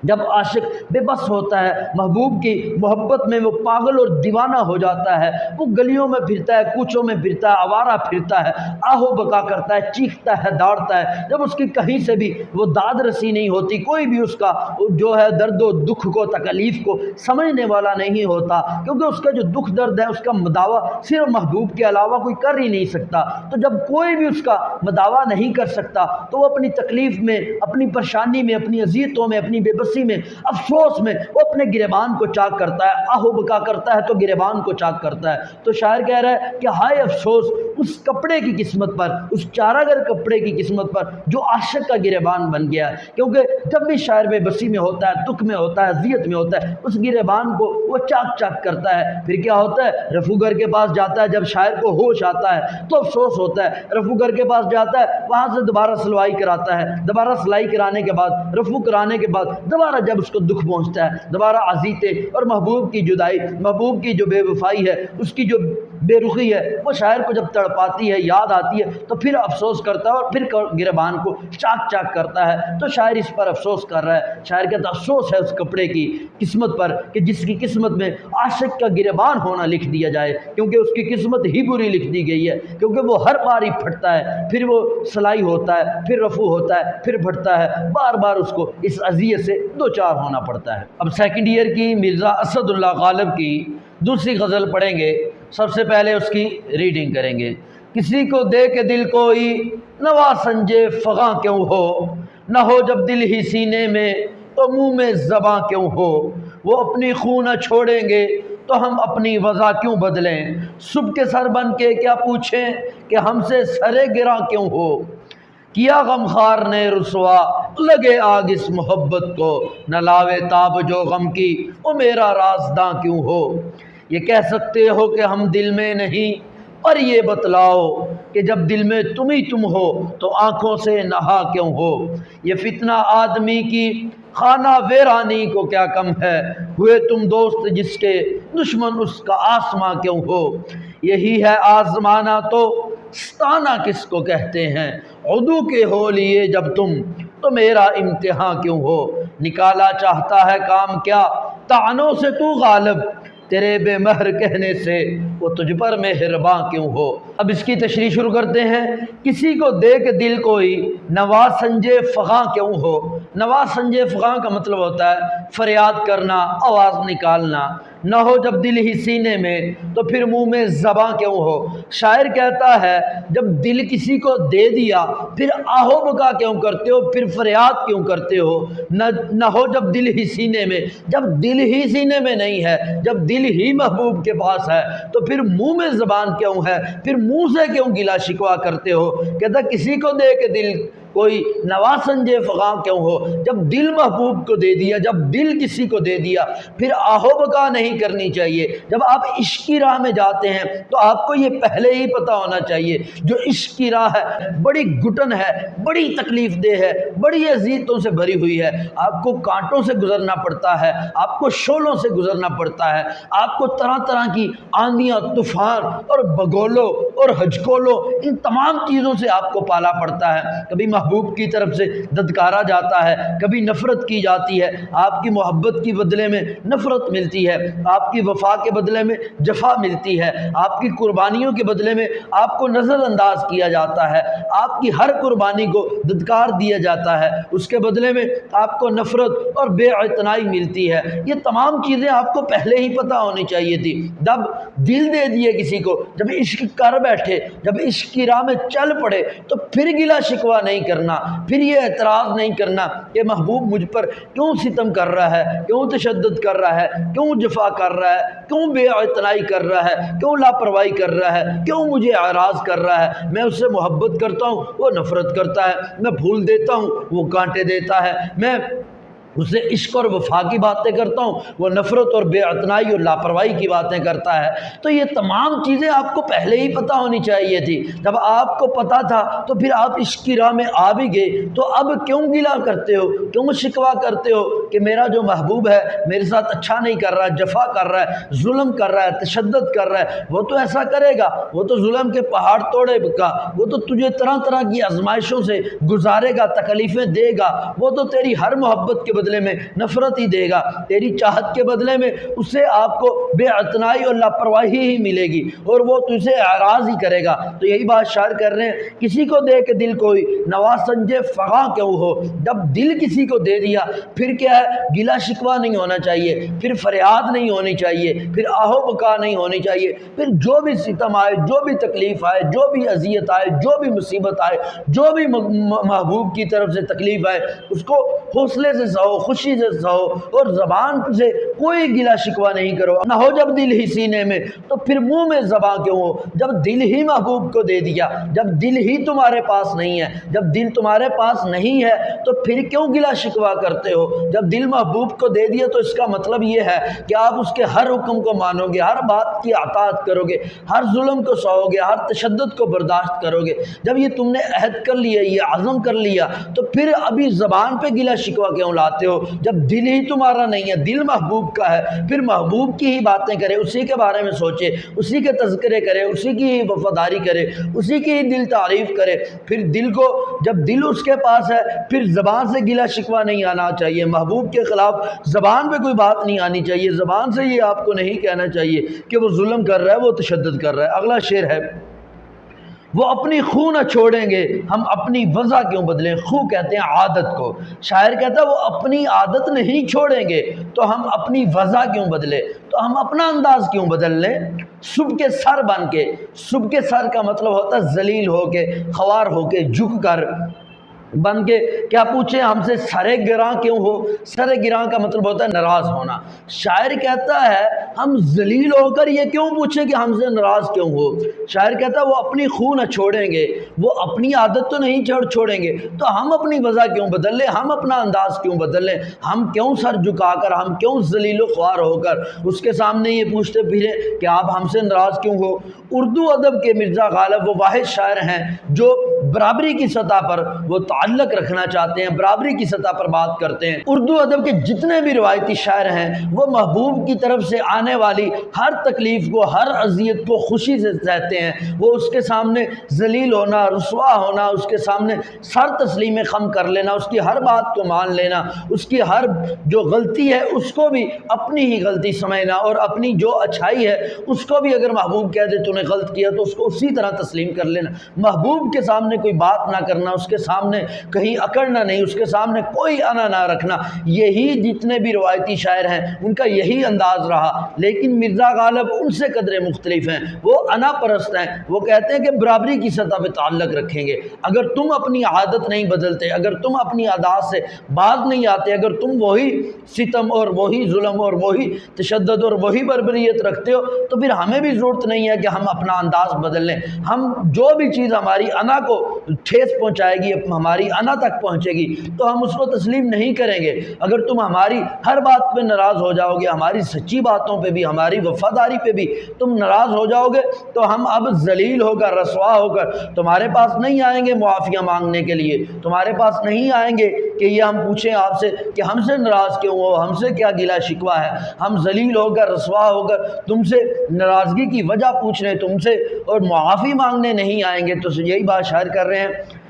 جب عاشق بے بس ہوتا ہے محبوب کی محبت میں، وہ پاگل اور دیوانہ ہو جاتا ہے، وہ گلیوں میں پھرتا ہے، کوچوں میں پھرتا ہے، آوارہ پھرتا ہے، آہو بکا کرتا ہے، چیختا ہے، دوڑتا ہے، جب اس کی کہیں سے بھی وہ داد رسی نہیں ہوتی، کوئی بھی اس کا جو ہے درد و دکھ کو، تکلیف کو سمجھنے والا نہیں ہوتا، کیونکہ اس کا جو دکھ درد ہے اس کا مداوع صرف محبوب کے علاوہ کوئی کر ہی نہیں سکتا۔ تو جب کوئی بھی اس کا مداوع نہیں کر سکتا تو وہ اپنی تکلیف میں، اپنی پریشانی میں، اپنی اذیتوں میں، اپنی بے بسی میں، افسوس میں وہ اپنے گریبان کو چاک کرتا ہے، آہو بکا کرتا ہے تو گریبان کو چاک کرتا ہے۔ تو شاعر کہہ رہا ہے کہ ہائے افسوس اس کپڑے کی قسمت پر، اس چارہ گر کپڑے کی قسمت پر جو عاشق کا گریبان بن گیا ہے، کیونکہ جب بھی شاعر بے بسی میں ہوتا ہے، دکھ میں ہوتا ہے، اذیت میں ہوتا ہے، اس گریبان کو وہ چاک چاک کرتا ہے۔ پھر کیا ہوتا ہے، رفوگر کے پاس جاتا ہے، جب شاعر کو ہوش آتا ہے تو افسوس ہوتا ہے، رفوگر کے پاس جاتا ہے، وہاں سے دوبارہ سلوائی کراتا ہے، دوبارہ سلائی کرانے کے بعد، رفو کرانے کے بعد دوبارہ جب اس کو دکھ پہنچتا ہے، دوبارہ اذیتیں اور محبوب کی جدائی، محبوب کی جو بے وفائی ہے، اس کی جو بے رخی ہے، وہ شاعر کو جب تڑپاتی ہے، یاد آتی ہے، تو پھر افسوس کرتا ہے اور پھر گریبان کو چاک چاک کرتا ہے۔ تو شاعر اس پر افسوس کر رہا ہے، شاعر کہتا ہے افسوس ہے اس کپڑے کی قسمت پر کہ جس کی قسمت میں عاشق کا گریبان ہونا لکھ دیا جائے، کیونکہ اس کی قسمت ہی بری لکھ دی گئی ہے، کیونکہ وہ ہر بار ہی پھٹتا ہے، پھر وہ سلائی ہوتا ہے، پھر رفو ہوتا ہے، پھر پھٹتا ہے، بار بار اس کو اس اذیت سے دو چار ہونا پڑتا ہے۔ اب سیکنڈ ایئر کی مرزا اسد اللہ غالب کی دوسری غزل پڑھیں گے، سب سے پہلے اس کی ریڈنگ کریں گے۔ کسی کو دے کے دل کوئی نوا سنجے فغاں کیوں ہو، نہ ہو جب دل ہی سینے میں تو منہ میں زباں کیوں ہو۔ وہ اپنی خون نہ چھوڑیں گے تو ہم اپنی وضع کیوں بدلیں، صبح کے سر بن کے کیا پوچھیں کہ ہم سے سرے گراں کیوں ہو۔ کیا غمخوار نے رسوا لگے آگ اس محبت کو، نہ لاوے تاب جو غم کی وہ میرا رازداں کیوں ہو۔ یہ کہہ سکتے ہو کہ ہم دل میں نہیں، پر یہ بتلاؤ کہ جب دل میں تم ہی تم ہو تو آنکھوں سے نہا کیوں ہو۔ یہ فتنہ آدمی کی خانہ ویرانی کو کیا کم ہے، ہوئے تم دوست جس کے دشمن اس کا آسماں کیوں ہو۔ یہی ہے آزمانا تو ستانا کس کو کہتے ہیں، عدو کے ہو لیے جب تم تو میرا امتحان کیوں ہو۔ نکالا چاہتا ہے کام کیا طعنوں سے تو غالب، تیرے بے مہر کہنے سے وہ تجھ پر مہرباں کیوں ہو۔ اب اس کی تشریح شروع کرتے ہیں۔ کسی کو دے کے دل کوئی نوا سنجے فغاں کیوں ہو۔ نوا سنجے فغاں کا مطلب ہوتا ہے فریاد کرنا، آواز نکالنا۔ نہ ہو جب دل ہی سینے میں تو پھر منہ میں زباں کیوں ہو۔ شاعر کہتا ہے جب دل کسی کو دے دیا پھر آہو بکا کیوں کرتے ہو، پھر فریاد کیوں کرتے ہو۔ نہ ہو جب دل ہی سینے میں، جب دل ہی سینے میں نہیں ہے، جب دل ہی محبوب کے پاس ہے تو پھر منہ میں زبان کیوں ہے، پھر منہ سے کیوں گلا شکوا کرتے ہو۔ کہتا کسی کو دے کے دل کوئی نوا سنجے فغاں کیوں ہو۔ جب دل محبوب کو دے دیا، جب دل کسی کو دے دیا پھر آہو بکا نہیں کرنی چاہیے۔ جب آپ عشق کی راہ میں جاتے ہیں تو آپ کو یہ پہلے ہی پتہ ہونا چاہیے جو عشق کی راہ ہے بڑی گھٹن ہے، بڑی تکلیف دہ ہے، بڑی اذیتوں سے بھری ہوئی ہے۔ آپ کو کانٹوں سے گزرنا پڑتا ہے، آپ کو شعلوں سے گزرنا پڑتا ہے، آپ کو طرح طرح کی آندیاں، طوفان اور بگولوں اور ہجکولوں، ان تمام چیزوں سے آپ کو پالا پڑتا ہے۔ کبھی محبوب کی طرف سے دھتکارا جاتا ہے، کبھی نفرت کی جاتی ہے، آپ کی محبت کی بدلے میں نفرت ملتی ہے، آپ کی وفا کے بدلے میں جفا ملتی ہے، آپ کی قربانیوں کے بدلے میں آپ کو نظر انداز کیا جاتا ہے، آپ کی ہر قربانی کو دھتکار دیا جاتا ہے، اس کے بدلے میں آپ کو نفرت اور بے اعتنائی ملتی ہے۔ یہ تمام چیزیں آپ کو پہلے ہی پتہ ہونی چاہیے تھی۔ جب دل دے دیے کسی کو، جب عشق کر بیٹھے، جب عشق کی راہ میں چل پڑے تو پھر گلا شکوہ نہیں کرنا، پھر یہ اعتراض نہیں کرنا کہ محبوب مجھ پر کیوں ستم کر رہا ہے، کیوں تشدد کر رہا ہے، کیوں جفا کر رہا ہے، کیوں بے اعتنائی کر رہا ہے، کیوں لاپرواہی کر رہا ہے، کیوں مجھے اعراض کر رہا ہے۔ میں اس سے محبت کرتا ہوں، وہ نفرت کرتا ہے، میں پھول دیتا ہوں، وہ کانٹے دیتا ہے، میں اسے عشق اور وفا کی باتیں کرتا ہوں، وہ نفرت اور بے اعتنائی اور لاپرواہی کی باتیں کرتا ہے۔ تو یہ تمام چیزیں آپ کو پہلے ہی پتہ ہونی چاہیے تھی۔ جب آپ کو پتہ تھا تو پھر آپ عشق کی راہ میں آ بھی گئے، تو اب کیوں گلا کرتے ہو، کیوں شکوہ کرتے ہو کہ میرا جو محبوب ہے میرے ساتھ اچھا نہیں کر رہا ہے، جفا کر رہا ہے، ظلم کر رہا ہے، تشدد کر رہا ہے۔ وہ تو ایسا کرے گا، وہ تو ظلم کے پہاڑ توڑے گا، وہ تو تجھے طرح طرح کی آزمائشوں سے گزارے گا، تکلیفیں دے گا، وہ تو تیری ہر محبت کے بدلے میں نفرت ہی دے گا، تیری چاہت کے بدلے میں اسے آپ کو بے اعتنائی اور لاپرواہی ہی ملے گی، اور وہ تجھے اعراض ہی کرے گا۔ تو یہی بات شاعر کر رہے ہیں، کسی کو دے کے دل کوئی نوا سنجے فغاں کیوں ہو۔ جب دل کسی کو دے دیا پھر کیا ہے، گلا شکوہ نہیں ہونا چاہیے، پھر فریاد نہیں ہونی چاہیے، پھر آہو بکا نہیں ہونی چاہیے، پھر جو بھی ستم آئے، جو بھی تکلیف آئے، جو بھی اذیت آئے، جو بھی مصیبت آئے، جو بھی محبوب کی طرف سے تکلیف آئے، اس کو حوصلے سے سہو، خوشی سے سہو، اور زبان سے کوئی گلا شکوہ نہیں کرو۔ نہ ہو جب دل ہی سینے میں تو پھر منہ میں زباں کیوں ہو۔ جب دل ہی محبوب کو دے دیا، جب دل ہی تمہارے پاس نہیں ہے، جب دل تمہارے پاس نہیں ہے تو پھر کیوں گلا شکوہ کرتے ہو۔ جب دل محبوب کو دے دیا تو اس کا مطلب یہ ہے کہ آپ اس کے ہر حکم کو مانو گے، ہر بات کی اطاعت کرو گے، ہر ظلم کو سہو گے، ہر تشدد کو برداشت کرو گے۔ جب یہ تم نے عہد کر لیا، یہ عزم کر لیا، تو پھر ابھی زبان پہ گلا شکوہ کیوں لاتے ہو؟ جب دل ہی تمہارا نہیں ہے، دل محبوب کا ہے، پھر محبوب کی ہی باتیں کرے، اسی کے بارے میں سوچے، اسی کے تذکرے کرے، اسی کی ہی وفاداری کرے، اسی کی ہی دل تعریف کرے۔ پھر دل کو، جب دل اس کے پاس ہے پھر زبان سے گلا شکوہ نہیں آنا چاہیے، محبوب کے خلاف زبان پہ کوئی بات نہیں آنی چاہیے، زبان سے یہ آپ کو نہیں کہنا چاہیے کہ وہ ظلم کر رہا ہے، وہ تشدد کر رہا ہے۔ اگلا شعر ہے، وہ اپنی خو نہ چھوڑیں گے، ہم اپنی وضع کیوں بدلیں؟ خو کہتے ہیں عادت کو، شاعر کہتا ہے وہ اپنی عادت نہیں چھوڑیں گے تو ہم اپنی وضع کیوں بدلیں، تو ہم اپنا انداز کیوں بدل لیں؟ صبح کے سر بن کے، صبح کے سر کا مطلب ہوتا ہے ذلیل ہو کے، خوار ہو کے، جھک کر بن کے کیا پوچھیں ہم سے سر گراں کیوں ہو؟ سر گراں کا مطلب ہوتا ہے ناراض ہونا۔ شاعر کہتا ہے ہم ذلیل ہو کر یہ کیوں پوچھیں کہ ہم سے ناراض کیوں ہو؟ شاعر کہتا ہے وہ اپنی خو نہ چھوڑیں گے، وہ اپنی عادت تو نہیں چھوڑیں گے تو ہم اپنی وضع کیوں بدل لیں، ہم اپنا انداز کیوں بدل لیں، ہم کیوں سر جھکا کر، ہم کیوں ذلیل و خوار ہو کر اس کے سامنے یہ پوچھتے پھریں کہ آپ ہم سے ناراض کیوں ہو؟ اردو ادب کے مرزا غالب وہ واحد شاعر ہیں جو برابری کی سطح پر وہ تعلق رکھنا چاہتے ہیں، برابری کی سطح پر بات کرتے ہیں۔ اردو ادب کے جتنے بھی روایتی شاعر ہیں وہ محبوب کی طرف سے آنے والی ہر تکلیف کو، ہر اذیت کو خوشی سے سہتے ہیں، وہ اس کے سامنے ذلیل ہونا، رسوا ہونا، اس کے سامنے سر تسلیم خم کر لینا، اس کی ہر بات کو مان لینا، اس کی ہر جو غلطی ہے اس کو بھی اپنی ہی غلطی سمجھنا، اور اپنی جو اچھائی ہے اس کو بھی اگر محبوب کہہ دے تو نے غلط کیا تو اس کو اسی طرح تسلیم کر لینا، محبوب کے سامنے کوئی بات نہ کرنا، اس کے سامنے کہیں اکڑنا نہیں، اس کے سامنے کوئی انا نہ رکھنا۔ یہی جتنے بھی روایتی شاعر ہیں ان کا یہی انداز رہا، لیکن مرزا غالب ان سے قدرے مختلف ہیں، وہ انا پرست ہیں، وہ کہتے ہیں کہ برابری کی سطح پہ تعلق رکھیں گے۔ اگر تم اپنی عادت نہیں بدلتے، اگر تم اپنی عادات سے باز نہیں آتے، اگر تم وہی ستم اور وہی ظلم اور وہی تشدد اور وہی بربریت رکھتے ہو تو پھر ہمیں بھی ضرورت نہیں ہے کہ ہم اپنا انداز بدل لیں۔ ہم جو بھی چیز ہماری انا کو ٹھیس پہنچائے گی، ہماری انا تک پہنچے گی تو ہم اس کو تسلیم نہیں کریں گے۔ اگر تم ہماری ہر بات پہ ناراض ہو جاؤ گے، ہماری سچی باتوں پہ بھی، ہماری وفاداری پہ بھی تم ناراض ہو جاؤ گے تو ہم اب ذلیل ہو کر، رسوا ہو کر تمہارے پاس نہیں آئیں گے معافیاں مانگنے کے لیے، تمہارے پاس نہیں آئیں گے کہ یہ ہم پوچھیں آپ سے کہ ہم سے ناراض کیوں ہو، ہم سے کیا گلہ شکوہ ہے۔ ہم ذلیل ہو کر، رسوا ہو کر تم سے ناراضگی کی وجہ پوچھنے، تم سے اور معافی مانگنے نہیں آئیں گے۔ تو یہی بات شاعر کر رہے ہیں،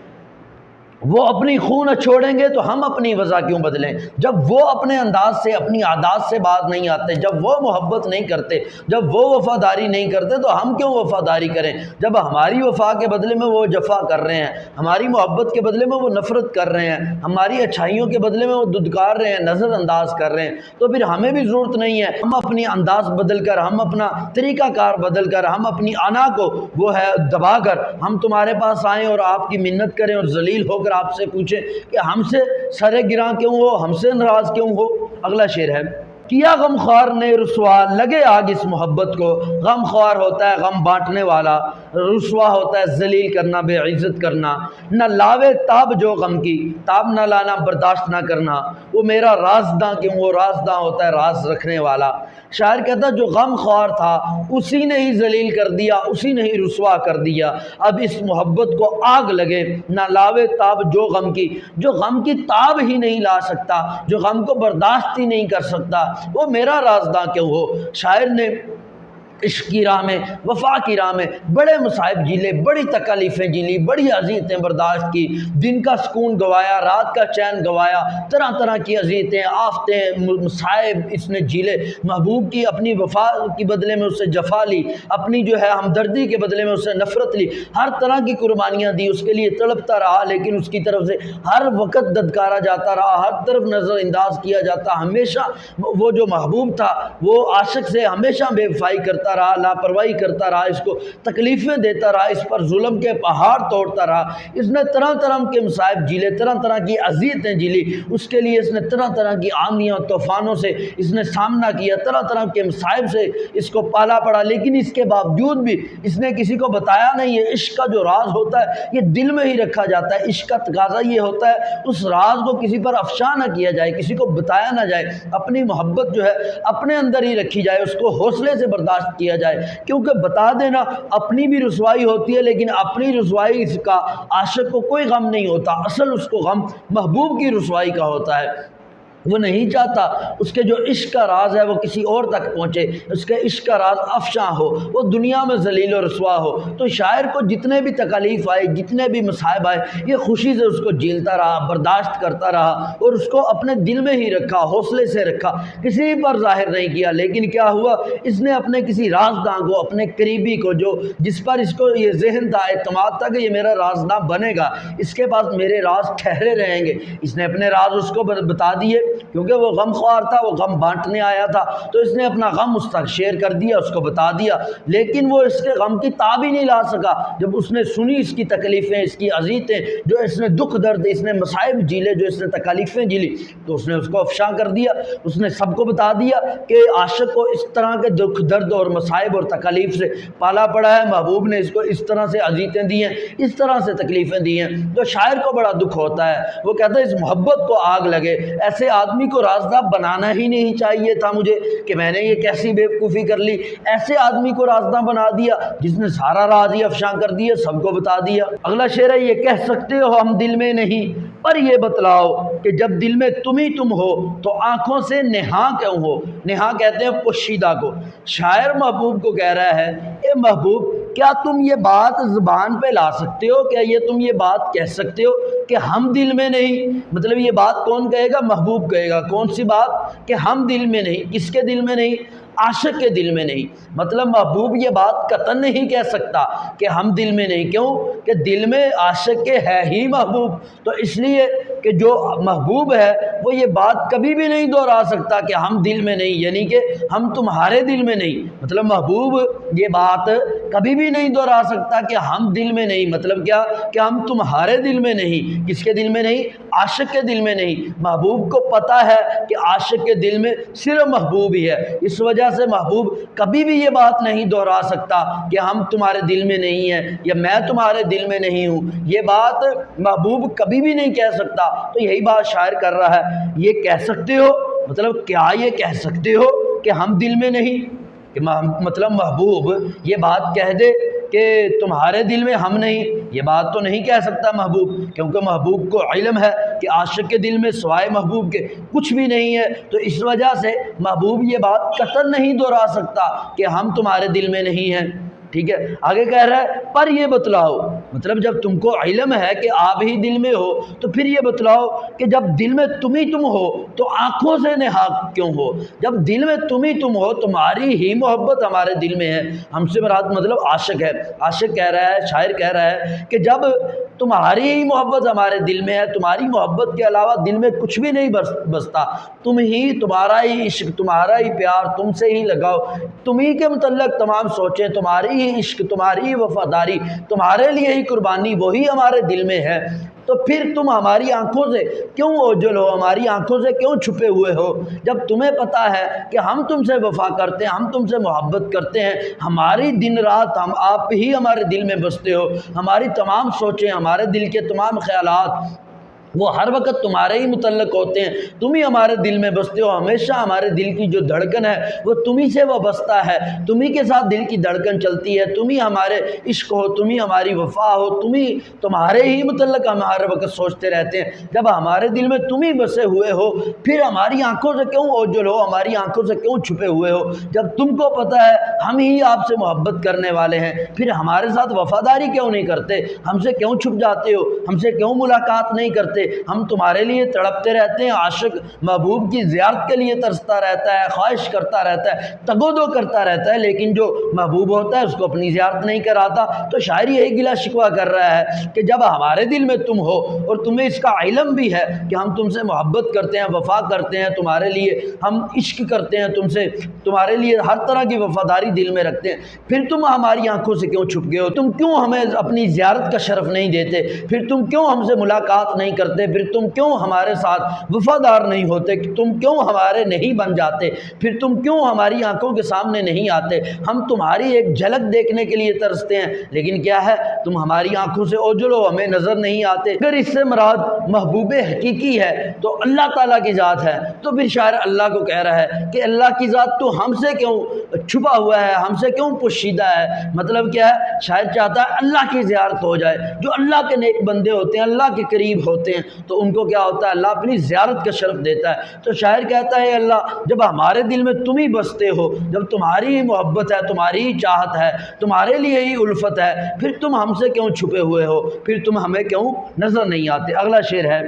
وہ اپنی خو نہ چھوڑیں گے تو ہم اپنی وضع کیوں بدلیں؟ جب وہ اپنے انداز سے، اپنی عادات سے باز نہیں آتے، جب وہ محبت نہیں کرتے، جب وہ وفاداری نہیں کرتے تو ہم کیوں وفاداری کریں؟ جب ہماری وفا کے بدلے میں وہ جفا کر رہے ہیں، ہماری محبت کے بدلے میں وہ نفرت کر رہے ہیں، ہماری اچھائیوں کے بدلے میں وہ دھتکار رہے ہیں، نظر انداز کر رہے ہیں، تو پھر ہمیں بھی ضرورت نہیں ہے ہم اپنی انداز بدل کر، ہم اپنا طریقہ کار بدل کر، ہم اپنی انا کو وہ ہے دبا کر ہم تمہارے پاس آئیں اور آپ کی منت کریں اور ذلیل ہو کر آپ سے پوچھیں کہ ہم سے سر گراں کیوں ہو، ہم سے ناراض کیوں ہو۔ اگلا شعر ہے، کیا غم خوار نے رسوا لگے آگ اس محبت کو۔ غم خوار ہوتا ہے غم بانٹنے والا، رسوا ہوتا ہے ذلیل کرنا، بے عزت کرنا۔ نہ لاوے تاب جو غم کی، تاب نہ لانا، برداشت نہ کرنا۔ وہ میرا رازداں کیوں ہو، رازداں ہوتا ہے راز رکھنے والا۔ شاعر کہتا ہے جو غم خوار تھا اسی نے ہی ذلیل کر دیا، اسی نے ہی رسوا کر دیا۔ اب اس محبت کو آگ لگے، نہ لاوے تاب جو غم کی، جو غم کی تاب ہی نہیں لا سکتا، جو غم کو برداشت ہی نہیں کر سکتا، وہ میرا رازداں کیوں ہو۔ شاعر نے عشق کی راہ میں، وفا کی راہ میں بڑے مصائب جھیلے، بڑی تکالیفیں جھیلی، بڑی اذیتیں برداشت کی، دن کا سکون گوایا، رات کا چین گوایا، طرح طرح کی اذیتیں، آفتیں، مصائب اس نے جھیلے۔ محبوب کی اپنی وفا کی بدلے میں اس سے جفا لی، اپنی جو ہے ہمدردی کے بدلے میں اس سے نفرت لی، ہر طرح کی قربانیاں دی، اس کے لیے تڑپتا رہا، لیکن اس کی طرف سے ہر وقت ددکارا جاتا رہا، ہر طرف نظر انداز کیا جاتا، ہمیشہ وہ جو محبوب تھا وہ عاشق سے ہمیشہ بے وفائی کرتا رہا، لاپرواہی کرتا رہا، اس کو تکلیفیں دیتا رہا، اس پر ظلم کے پہاڑ توڑتا رہا۔ اس نے طرح طرح کے مصائب جھیلے، طرح طرح کی اذیتیں جھیلی، اس کے لیے اس نے طرح طرح کی آندھیاں طوفانوں سے اس نے سامنا کیا، طرح طرح کے مصائب سے اس کو پالا پڑا، لیکن اس کے باوجود بھی اس نے کسی کو بتایا نہیں۔ یہ عشق کا جو راز ہوتا ہے یہ دل میں ہی رکھا جاتا ہے، عشق کا تقاضا یہ ہوتا ہے اس راز کو کسی پر افشا نہ کیا جائے، کسی کو بتایا نہ جائے، اپنی محبت جو ہے اپنے اندر ہی رکھی جائے، اس کو حوصلے سے برداشت کیا جائے، کیونکہ بتا دینا اپنی بھی رسوائی ہوتی ہے، لیکن اپنی رسوائی اس کا عاشق کو کوئی غم نہیں ہوتا، اصل اس کو غم محبوب کی رسوائی کا ہوتا ہے۔ وہ نہیں چاہتا اس کے جو عشق کا راز ہے وہ کسی اور تک پہنچے، اس کے عشق کا راز افشاں ہو، وہ دنیا میں ذلیل و رسوا ہو۔ تو شاعر کو جتنے بھی تکالیف آئے، جتنے بھی مصائب آئے، یہ خوشی سے اس کو جھیلتا رہا، برداشت کرتا رہا اور اس کو اپنے دل میں ہی رکھا، حوصلے سے رکھا، کسی پر ظاہر نہیں کیا۔ لیکن کیا ہوا، اس نے اپنے کسی رازداں کو، اپنے قریبی کو، جو جس پر اس کو یہ ذہن تھا، اعتماد تھا کہ یہ میرا رازداں بنے گا، اس کے پاس میرے راز ٹھہرے رہیں گے، اس نے اپنے راز اس کو بتا دیے، کیونکہ وہ غم خوار تھا، وہ غم بانٹنے آیا تھا، تو اس نے اپنا غم اس تک شیئر کر دیا، اس کو بتا دیا۔ لیکن وہ اس کے غم کی تاب ہی نہیں لا سکا۔ جب اس نے سنی اس کی تکلیفیں، اس کی اذیتیں، جو اس نے دکھ درد، اس نے مصائب جھیلے، جو اس نے تکالیفیں جھیلی، تو اس نے اس کو افشاں کر دیا، اس نے سب کو بتا دیا کہ عاشق کو اس طرح کے دکھ درد اور مصائب اور تکالیف سے پالا پڑا ہے، محبوب نے اس کو اس طرح سے اذیتیں دی ہیں، اس طرح سے تکلیفیں دی ہیں۔ تو شاعر کو بڑا دکھ ہوتا ہے، وہ کہتا ہے اس محبت کو آگ لگے، ایسے آدمی کو رازداں بنانا ہی نہیں چاہیے تھا مجھے، کہ میں نے یہ کیسی بیوقوفی کر لی، ایسے آدمی کو رازداں بنا دیا جس نے سارا راز ہی افشاں کر دیا، سب کو بتا دیا۔ اگلا شعر ہے، یہ کہہ سکتے ہو ہم دل میں نہیں، پر یہ بتلاؤ کہ جب دل میں تم ہی تم ہو تو آنکھوں سے نہاں کیوں ہو۔ نہاں کہتے ہیں پوشیدہ کو۔ شاعر محبوب کو کہہ رہا ہے، اے محبوب کیا تم یہ بات زبان پہ لا سکتے ہو، کیا یہ تم یہ بات کہہ سکتے ہو کہ ہم دل میں نہیں؟ مطلب یہ بات کون کہے گا؟ محبوب کہے گا۔ کون سی بات؟ کہ ہم دل میں نہیں۔ کس کے دل میں نہیں؟ عاشق کے دل میں نہیں۔ مطلب محبوب یہ بات قطعاً نہیں کہہ سکتا کہ ہم دل میں نہیں۔ کیوں؟ کہ دل میں عاشق کے ہے ہی محبوب، تو اس لیے کہ جو محبوب ہے وہ یہ بات کبھی بھی نہیں دہرا سکتا کہ ہم دل میں نہیں، یعنی کہ ہم تمہارے دل میں نہیں۔ مطلب محبوب یہ بات کبھی بھی نہیں دہرا سکتا کہ ہم دل میں نہیں۔ مطلب کیا؟ کہ ہم تمہارے دل میں نہیں۔ کس کے دل میں نہیں؟ عاشق کے دل میں نہیں۔ محبوب کو پتہ ہے کہ عاشق کے دل میں صرف محبوب ہی ہے، اس وجہ سے محبوب کبھی بھی یہ بات نہیں دہرا سکتا کہ ہم تمہارے دل میں نہیں ہیں یا میں تمہارے دل میں نہیں ہوں۔ یہ بات محبوب کبھی بھی نہیں کہہ سکتا۔ تو یہی بات شاعر کر رہا ہے، یہ کہہ سکتے ہو، مطلب کیا یہ کہہ سکتے ہو کہ ہم دل میں نہیں؟ کہ مطلب محبوب یہ بات کہہ دے کہ تمہارے دل میں ہم نہیں، یہ بات تو نہیں کہہ سکتا محبوب، کیونکہ محبوب کو علم ہے کہ عاشق کے دل میں سوائے محبوب کے کچھ بھی نہیں ہے۔ تو اس وجہ سے محبوب یہ بات قطعاً نہیں دہرا سکتا کہ ہم تمہارے دل میں نہیں ہیں۔ ٹھیک ہے، آگے کہہ رہا ہے، پر یہ بتلاؤ، مطلب جب تم کو علم ہے کہ آپ ہی دل میں ہو تو پھر یہ بتلاؤ کہ جب دل میں تم ہی تم ہو تو آنکھوں سے نہا کیوں ہو۔ جب دل میں تم ہی تم ہو، تمہاری ہی محبت ہمارے دل میں ہے، ہم سے مراد مطلب عاشق ہے۔ عاشق کہہ رہا ہے، شاعر کہہ رہا ہے کہ جب تمہاری ہی محبت ہمارے دل میں ہے، تمہاری محبت کے علاوہ دل میں کچھ بھی نہیں بستا، تم ہی، تمہارا ہی عشق، تمہارا ہی پیار، تم سے ہی لگاؤ، تم ہی کے متعلق تمام سوچیں، تمہاری ہی عشق، تمہاری ہی وفاداری، تمہارے لیے ہی قربانی، وہی ہمارے دل میں ہے۔ تو پھر تم ہماری آنکھوں سے کیوں اوجھل ہو، ہماری آنکھوں سے کیوں چھپے ہوئے ہو، جب تمہیں پتہ ہے کہ ہم تم سے وفا کرتے ہیں، ہم تم سے محبت کرتے ہیں، ہماری دن رات ہم آپ ہی ہمارے دل میں بستے ہو، ہماری تمام سوچیں، ہمارے دل کے تمام خیالات وہ ہر وقت تمہارے ہی متعلق ہوتے ہیں، تم ہی ہمارے دل میں بستے ہو، ہمیشہ ہمارے دل کی جو دھڑکن ہے وہ تم ہی سے وابستہ ہے، تم ہی کے ساتھ دل کی دھڑکن چلتی ہے، تم ہی ہمارے عشق ہو، تم ہی ہماری وفا ہو، تمہارے ہی متعلق ہم ہر وقت سوچتے رہتے ہیں۔ جب ہمارے دل میں تم ہی بسے ہوئے ہو، پھر ہماری آنکھوں سے کیوں اوجھل ہو، ہماری آنکھوں سے کیوں چھپے ہوئے ہو؟ جب تم کو پتہ ہے ہم ہی آپ سے محبت کرنے والے ہیں، پھر ہمارے ساتھ وفاداری کیوں نہیں کرتے؟ ہم سے کیوں چھپ جاتے ہو؟ ہم سے کیوں ملاقات نہیں کرتے؟ ہم تمہارے لیے تڑپتے رہتے ہیں، عاشق محبوب کی زیارت کے لیے ترستا رہتا ہے، خواہش کرتا رہتا ہے، تگودو کرتا رہتا ہے، لیکن جو محبوب ہوتا ہے اس کو اپنی زیارت نہیں کراتا۔ تو شاعر یہی گلہ شکوہ کر رہا ہے کہ جب ہمارے دل میں تم ہو اور تمہیں اس کا علم بھی ہے کہ ہم تم سے محبت کرتے ہیں، وفا کرتے ہیں، تمہارے لیے ہم عشق کرتے ہیں، تم سے تمہارے لیے ہر طرح کی وفاداری دل میں رکھتے ہیں، پھر تم ہماری آنکھوں سے کیوں چھپ گئے ہو؟ تم کیوں ہمیں اپنی زیارت کا شرف نہیں دیتے؟ پھر تم کیوں ہم سے ملاقات نہیں کرتے؟ پھر تم کیوں ہمارے ساتھ وفادار نہیں ہوتے؟ تم کیوں ہمارے نہیں بن جاتے؟ پھر تم کیوں ہماری آنکھوں کے سامنے نہیں آتے؟ ہم تمہاری ایک جھلک دیکھنے کے لیے ترستے ہیں، لیکن کیا ہے، تم ہماری آنکھوں سے اوجھل ہو، ہمیں نظر نہیں آتے۔ اگر اس سے مراد محبوب حقیقی ہے تو اللہ تعالیٰ کی ذات ہے، تو پھر شاعر اللہ کو کہہ رہا ہے کہ اللہ کی ذات تو ہم سے کیوں چھپا ہوا ہے، ہم سے کیوں پوشیدہ ہے؟ مطلب کیا ہے، شاعر چاہتا ہے اللہ کی زیارت ہو جائے، جو اللہ کے نیک بندے ہوتے ہیں، اللہ کے قریب ہوتے ہیں تو ان کو کیا ہوتا ہے؟ اللہ اپنی زیارت کا شرف دیتا ہے۔ تو شاعر کہتا ہے اللہ جب ہمارے دل میں تم ہی بستے ہو، جب تمہاری ہی محبت ہے، تمہاری ہی چاہت ہے، تمہارے لیے ہی الفت ہے، پھر تم ہم سے کیوں چھپے ہوئے ہو؟ پھر تم ہمیں کیوں نظر نہیں آتے؟ اگلا شعر ہے،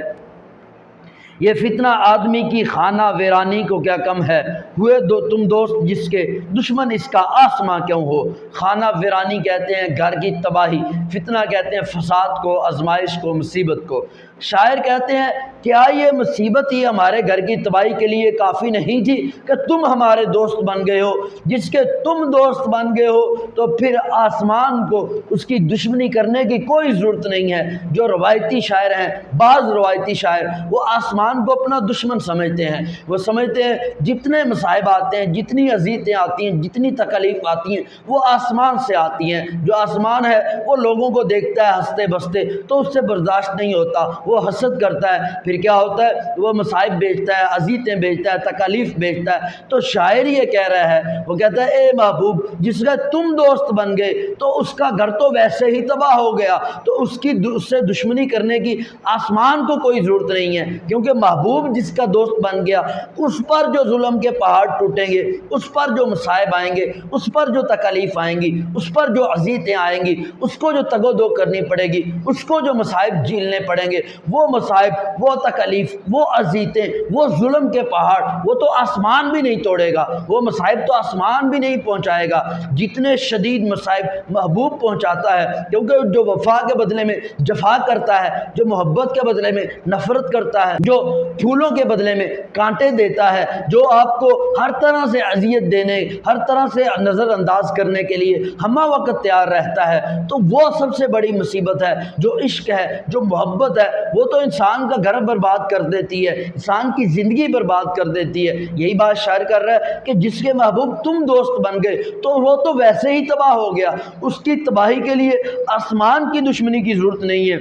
یہ فتنہ آدمی کی خانہ ویرانی کو کیا کم ہے، ہوئے تم دوست جس کے دشمن اس کا آسماں کیوں ہو۔ خانہ ویرانی کہتے ہیں گھر کی تباہی، فتنہ کہتے ہیں فساد کو، آزمائش کو، مصیبت کو۔ شاعر کہتے ہیں کیا یہ مصیبت ہی ہمارے گھر کی تباہی کے لیے کافی نہیں تھی کہ تم ہمارے دوست بن گئے ہو؟ جس کے تم دوست بن گئے ہو تو پھر آسمان کو اس کی دشمنی کرنے کی کوئی ضرورت نہیں ہے۔ جو روایتی شاعر ہیں، بعض روایتی شاعر، وہ آسمان کو اپنا دشمن سمجھتے ہیں۔ وہ سمجھتے ہیں جتنے مصائب آتے ہیں، جتنی اذیتیں آتی ہیں، جتنی تکلیف آتی ہیں، وہ آسمان سے آتی ہیں۔ جو آسمان ہے وہ لوگوں کو دیکھتا ہے ہنستے بستے تو اس سے برداشت نہیں ہوتا، وہ حسد کرتا ہے، پھر کیا ہوتا ہے؟ وہ مصائب بیچتا ہے، اذیتیں بیچتا ہے، تکالیف بیچتا ہے۔ تو شاعر یہ کہہ رہا ہے، وہ کہتا ہے اے محبوب جس کا تم دوست بن گئے تو اس کا گھر تو ویسے ہی تباہ ہو گیا، تو اس سے دشمنی کرنے کی آسمان کو کوئی ضرورت نہیں ہے، کیونکہ محبوب جس کا دوست بن گیا اس پر جو ظلم کے پہاڑ ٹوٹیں گے، اس پر جو مصائب آئیں گے، اس پر جو تکالیف آئیں گی، اس پر جو اذیتیں آئیں گی، اس کو جو تگ و دو کرنی پڑے گی، اس کو جو مصائب جھیلنے پڑیں گے، وہ مصائب، وہ تکالیف، وہ اذیتیں، وہ ظلم کے پہاڑ، وہ تو آسمان بھی نہیں توڑے گا، وہ مصائب تو آسمان بھی نہیں پہنچائے گا جتنے شدید مصائب محبوب پہنچاتا ہے۔ کیونکہ جو وفا کے بدلے میں جفا کرتا ہے، جو محبت کے بدلے میں نفرت کرتا ہے، جو پھولوں کے بدلے میں کانٹے دیتا ہے، جو آپ کو ہر طرح سے اذیت دینے، ہر طرح سے نظر انداز کرنے کے لیے ہمہ وقت تیار رہتا ہے، تو وہ سب سے بڑی مصیبت ہے۔ جو عشق ہے، جو محبت ہے، وہ تو انسان کا گھر برباد کر دیتی ہے، انسان کی زندگی برباد کر دیتی ہے۔ یہی بات شاعر کر رہا ہے کہ جس کے محبوب تم دوست بن گئے تو وہ تو ویسے ہی تباہ ہو گیا، اس کی تباہی کے لیے آسمان کی دشمنی کی ضرورت نہیں ہے۔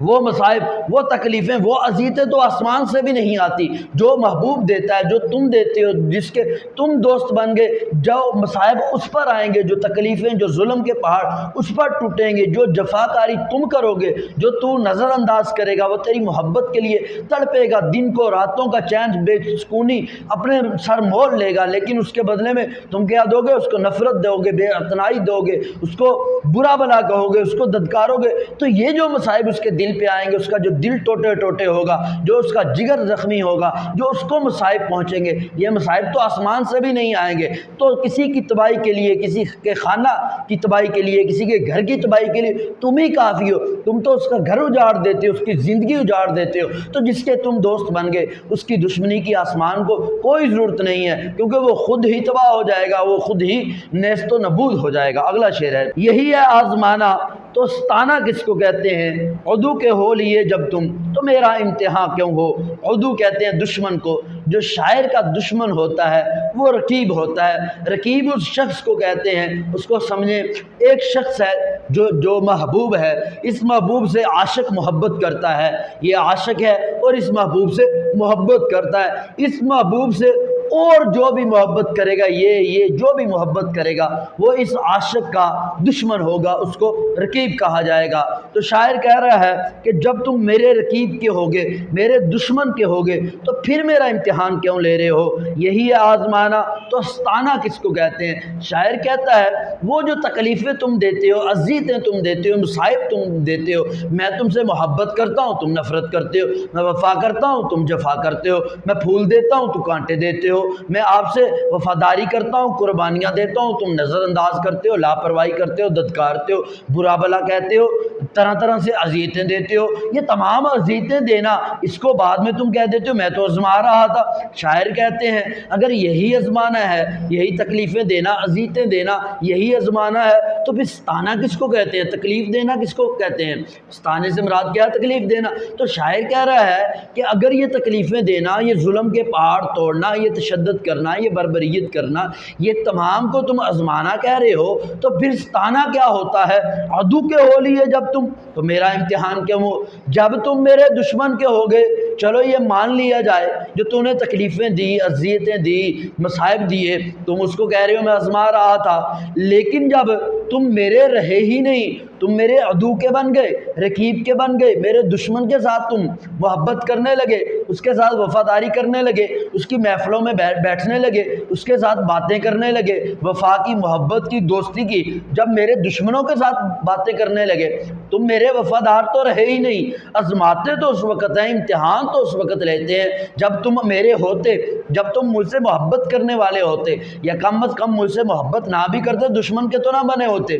وہ مصائب، وہ تکلیفیں، وہ اذیتیں تو آسمان سے بھی نہیں آتی۔ جو محبوب دیتا ہے، جو تم دیتے ہو، جس کے تم دوست بن گئے، جو مصائب اس پر آئیں گے، جو تکلیفیں، جو ظلم کے پہاڑ اس پر ٹوٹیں گے، جو جفاکاری تم کرو گے، جو تو نظر انداز کرے گا، وہ تیری محبت کے لیے تڑپے گا، دن کو راتوں کا چین بے سکونی اپنے سر مول لے گا، لیکن اس کے بدلے میں تم کیا دو گے؟ اس کو نفرت دو گے، بے اعتنائی دو گے، اس کو برا بلا کہو گے، اس کو دھتکارو گے۔ تو یہ جو مصائب اس کے دل پہ آئیں گے، اس کا جو دل ٹوٹے ٹوٹے ہوگا، جو اس کا جگر زخمی ہوگا، جو اس کو مصائب پہنچیں گے، یہ مصائب تو آسمان سے بھی نہیں آئیں گے۔ تو کسی کی تباہی کے لیے، کسی کے خانہ کی تباہی کے لیے، کسی کے گھر کی تباہی کے لیے تم ہی کافی ہو۔ تم تو اس کا گھر اجاڑ دیتے ہو، اس کی زندگی اجاڑ دیتے ہو۔ تو جس کے تم دوست بن گئے اس کی دشمنی کی آسمان کو کوئی ضرورت نہیں ہے، کیونکہ وہ خود ہی تباہ ہو جائے گا، وہ خود ہی نیست و نبود ہو جائے گا۔ اگلا شعر ہے، یہی ہے آزمانا تو ستانا کس کو کہتے ہیں، عدو کے ہو لیے جب تم تو میرا امتحان کیوں ہو۔ عدو کہتے ہیں دشمن کو۔ جو شاعر کا دشمن ہوتا ہے وہ رقیب ہوتا ہے۔ رقیب اس شخص کو کہتے ہیں، اس کو سمجھیں ایک شخص ہے جو محبوب ہے، اس محبوب سے عاشق محبت کرتا ہے، یہ عاشق ہے اور اس محبوب سے محبت کرتا ہے، اس محبوب سے اور جو بھی محبت کرے گا، یہ جو بھی محبت کرے گا وہ اس عاشق کا دشمن ہوگا، اس کو رقیب کہا جائے گا۔ تو شاعر کہہ رہا ہے کہ جب تم میرے رقیب کے ہوگے، میرے دشمن کے ہوگے، تو پھر میرا امتحان کیوں لے رہے ہو۔ یہی ہے آزمانا تو ستانا کس کو کہتے ہیں۔ شاعر کہتا ہے وہ جو تکلیفیں تم دیتے ہو، اذیتیں تم دیتے ہو، مصائب تم دیتے ہو، میں تم سے محبت کرتا ہوں، تم نفرت کرتے ہو، میں وفا کرتا ہوں، تم جفا کرتے ہو، میں پھول دیتا ہوں، تو کانٹے دیتے ہو، میں آپ سے وفاداری کرتا ہوں، قربانیاں دیتا ہوں، تم نظر انداز کرتے ہو، لاپرواہی کرتے ہو، دھتکارتے ہو، برا بلا کہتے ہو، طرح طرح سے اذیتیں دیتے ہو۔ یہ تمام اذیتیں دینا، اس کو بعد میں تم کہہ دیتے ہو میں تو آزما رہا تھا۔ شاعر کہتے ہیں اگر یہی آزمانا ہے، یہی تکلیفیں دینا، اذیتیں دینا یہی آزمانا ہے، تو پھر ستانا کس کو کہتے ہیں، تکلیف دینا کس کو کہتے ہیں۔ ستانے سے مراد کیا ہے؟ تکلیف دینا۔ تو شاعر کہہ رہا ہے کہ اگر یہ تکلیفیں دینا، یہ ظلم کے پہاڑ توڑنا، یہ تشدد کرنا، یہ بربریت کرنا، یہ تمام کو تم آزمانا کہہ رہے ہو، تو پھر ستانا کیا ہوتا ہے؟ عدو کے ہو لیے جب تم تو میرا امتحان کیوں ہو۔ جب تم میرے دشمن کے ہو گئے، چلو یہ مان لیا جائے جو تم نے تکلیفیں دی، اذیتیں دی، مصائب دیے، تم اس کو کہہ رہے ہو میں آزما رہا تھا، لیکن جب تم میرے رہے ہی نہیں تم میرے عدو کے بن گئے، رقیب کے بن گئے، میرے دشمن کے ساتھ تم محبت کرنے لگے، اس کے ساتھ وفاداری کرنے لگے، اس کی محفلوں میں بیٹھنے لگے، اس کے ساتھ باتیں کرنے لگے، وفا کی، محبت کی، دوستی کی، جب میرے دشمنوں کے ساتھ باتیں کرنے لگے، تم میرے وفادار تو رہے ہی نہیں۔ آزماتے تو اس وقت ہیں، امتحان تو اس وقت لیتے ہیں جب تم میرے ہوتے، جب تم مجھ سے محبت کرنے والے ہوتے، یا کم از کم مجھ سے محبت نہ بھی کرتے، دشمن کے تو نہ بنے ہوتے۔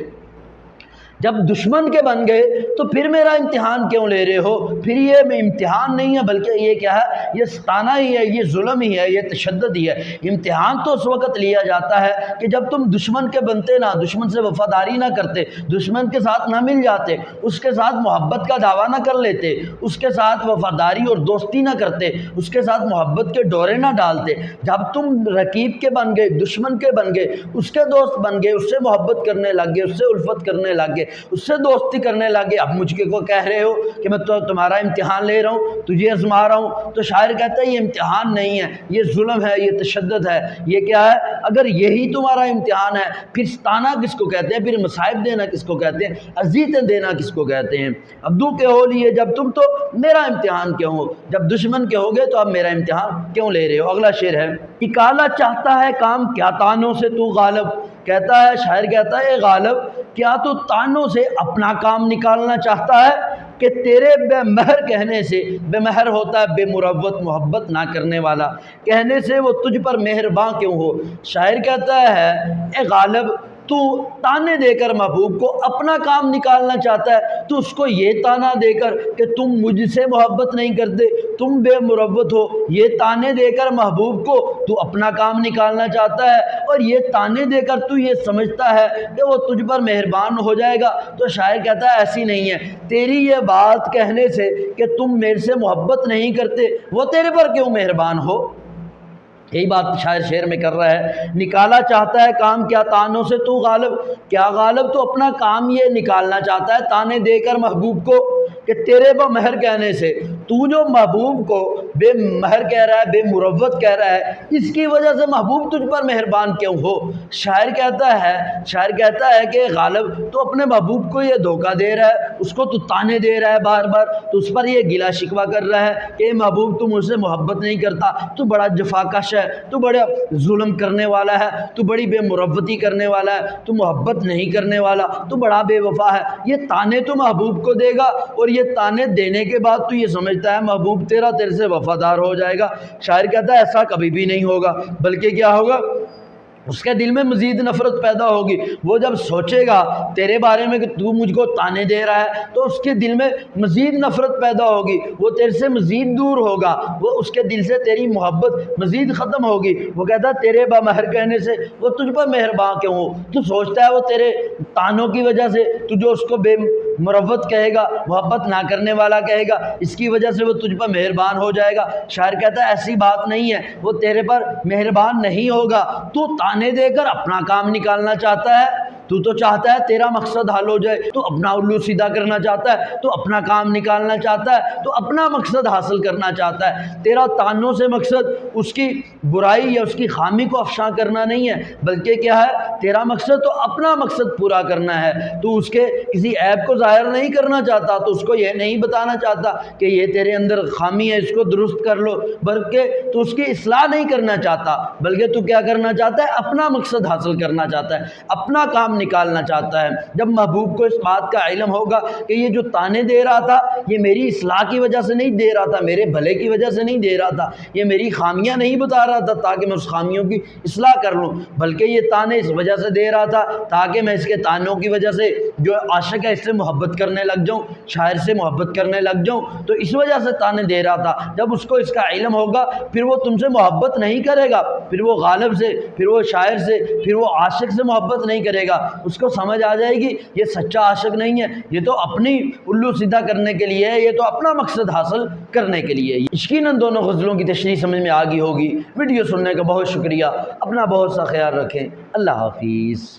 جب دشمن کے بن گئے تو پھر میرا امتحان کیوں لے رہے ہو؟ پھر یہ امتحان نہیں ہے بلکہ یہ کیا ہے؟ یہ ستانہ ہی ہے، یہ ظلم ہی ہے، یہ تشدد ہی ہے۔ امتحان تو اس وقت لیا جاتا ہے کہ جب تم دشمن کے بنتے نہ، دشمن سے وفاداری نہ کرتے، دشمن کے ساتھ نہ مل جاتے، اس کے ساتھ محبت کا دعویٰ نہ کر لیتے، اس کے ساتھ وفاداری اور دوستی نہ کرتے، اس کے ساتھ محبت کے ڈورے نہ ڈالتے۔ جب تم رقیب کے بن گئے، دشمن کے بن گئے، اس کے دوست بن گئے، اس سے محبت کرنے لگ گئے، اس سے الفت کرنے لگ گئے، اس سے دوستی کرنے لگے، اب مجھ کو کہہ رہے ہو کہ میں تو تمہارا امتحان لے رہا ہوں، تجھے آزما رہا ہوں۔ تو شاعر کہتا ہے یہ امتحان نہیں ہے، یہ ظلم ہے، یہ تشدد ہے، یہ کیا ہے؟ اگر یہی تمہارا امتحان ہے پھر ستانہ کس کو کہتے ہیں؟ پھر مصائب دینا کس کو کہتے ہیں؟ اذیتیں دینا کس کو کہتے ہیں؟ عدو کے ہو لیے جب تم تو میرا امتحان کیوں ہو؟ جب دشمن کے ہو گئے تو اب میرا امتحان کیوں لے رہے ہو؟ اگلا شعر ہے، نکالا چاہتا ہے کام کیا طعنوں سے تو غالب، کہتا ہے شاعر کہتا ہے اے غالب کیا تو طعنوں سے اپنا کام نکالنا چاہتا ہے کہ تیرے بے مہر کہنے سے، بے مہر ہوتا ہے بے مروت، محبت نہ کرنے والا، کہنے سے وہ تجھ پر مہرباں کیوں ہو؟ شاعر کہتا ہے اے غالب تو تانے دے کر محبوب کو اپنا کام نکالنا چاہتا ہے، تو اس کو یہ تانا دے کر کہ تم مجھ سے محبت نہیں کرتے، تم بے مروت ہو، یہ تانے دے کر محبوب کو تو اپنا کام نکالنا چاہتا ہے، اور یہ تانے دے کر تو یہ سمجھتا ہے کہ وہ تجھ پر مہربان ہو جائے گا۔ تو شاعر کہتا ہے ایسی نہیں ہے، تیری یہ بات کہنے سے کہ تم میرے سے محبت نہیں کرتے، وہ تیرے پر کیوں مہربان ہو؟ یہی بات شاعر شعر میں کر رہا ہے، نکالا چاہتا ہے کام کیا طعنوں سے تو غالب، کیا غالب تو اپنا کام یہ نکالنا چاہتا ہے تانے دے کر محبوب کو کہ تیرے بے مہر کہنے سے، تو جو محبوب کو بے مہر کہہ رہا ہے، بے مروت کہہ رہا ہے، اس کی وجہ سے محبوب تجھ پر مہربان کیوں ہو؟ شاعر کہتا ہے کہ غالب تو اپنے محبوب کو یہ دھوکہ دے رہا ہے، اس کو تو تانے دے رہا ہے بار بار، تو اس پر یہ گلا شکوہ کر رہا ہے کہ اے محبوب تو مجھ سے محبت نہیں کرتا، تو بڑا جفاکش ہے، تو بڑا ظلم کرنے والا ہے، تو بڑی بے مروتی کرنے والا ہے، تو محبت نہیں کرنے والا، تو بڑا بے وفا ہے۔ یہ تانے تو محبوب کو دے گا، اور یہ تانے دینے کے بعد تو یہ سمجھتا ہے محبوب تیرے سے وفادار ہو جائے گا۔ شاعر کہتا ہے ایسا کبھی بھی نہیں ہوگا، بلکہ کیا ہوگا؟ اس کے دل میں مزید نفرت پیدا ہوگی۔ وہ جب سوچے گا تیرے بارے میں کہ تو مجھ کو تانے دے رہا ہے، تو اس کے دل میں مزید نفرت پیدا ہوگی، وہ تیرے سے مزید دور ہوگا، وہ اس کے دل سے تیری محبت مزید ختم ہوگی۔ وہ کہتا ہے تیرے با مہر کہنے سے وہ تجھ پر مہرباں کیوں ہو؟ تو سوچتا ہے وہ تیرے تانوں کی وجہ سے، تو جو اس کو بے مروت کہے گا، محبت نہ کرنے والا کہے گا، اس کی وجہ سے وہ تجھ پر مہربان ہو جائے گا۔ شاعر کہتا ہے ایسی بات نہیں ہے، وہ تیرے پر مہربان نہیں ہوگا، تو تانے دے کر اپنا کام نکالنا چاہتا ہے، تو چاہتا ہے تیرا مقصد حل ہو جائے، تو اپنا الو سیدھا کرنا چاہتا ہے، تو اپنا کام نکالنا چاہتا ہے، تو اپنا مقصد حاصل کرنا چاہتا ہے۔ تیرا تانوں سے مقصد اس کی برائی یا اس کی خامی کو افشاں کرنا نہیں ہے، بلکہ کیا ہے؟ تیرا مقصد تو اپنا مقصد پورا کرنا ہے، تو اس کے کسی عیب کو ظاہر نہیں کرنا چاہتا، تو اس کو یہ نہیں بتانا چاہتا کہ یہ تیرے اندر خامی ہے، اس کو درست کر لو، بلکہ تو اس کی اصلاح نہیں کرنا چاہتا، بلکہ تو کیا کرنا چاہتا ہے؟ اپنا مقصد حاصل کرنا چاہتا ہے، اپنا کام نکالنا چاہتا ہے۔ جب محبوب کو اس بات کا علم ہوگا کہ یہ جو تانے دے رہا تھا یہ میری اصلاح کی وجہ سے نہیں دے رہا تھا، میرے بھلے کی وجہ سے نہیں دے رہا تھا، یہ میری خامیاں نہیں بتا رہا تھا تاکہ میں اس خامیوں کی اصلاح کر لوں، بلکہ یہ تانے اس وجہ سے دے رہا تھا تاکہ میں اس کے تانوں کی وجہ سے جو عاشق ہے اس سے محبت کرنے لگ جاؤں، شاعر سے محبت کرنے لگ جاؤں، تو اس وجہ سے تانے دے رہا تھا۔ جب اس کو اس کا علم ہوگا پھر وہ تم سے محبت نہیں کرے گا، پھر وہ غالب سے، پھر وہ شاعر سے، پھر وہ عاشق سے محبت نہیں کرے گا، اس کو سمجھ آ جائے گی یہ سچا عاشق نہیں ہے، یہ تو اپنی الو سیدھا کرنے کے لیے ہے، یہ تو اپنا مقصد حاصل کرنے کے لیے ہے۔ یقیناً دونوں غزلوں کی تشریح سمجھ میں آ گئی ہوگی۔ ویڈیو سننے کا بہت شکریہ، اپنا بہت سا خیال رکھیں، اللہ حافظ۔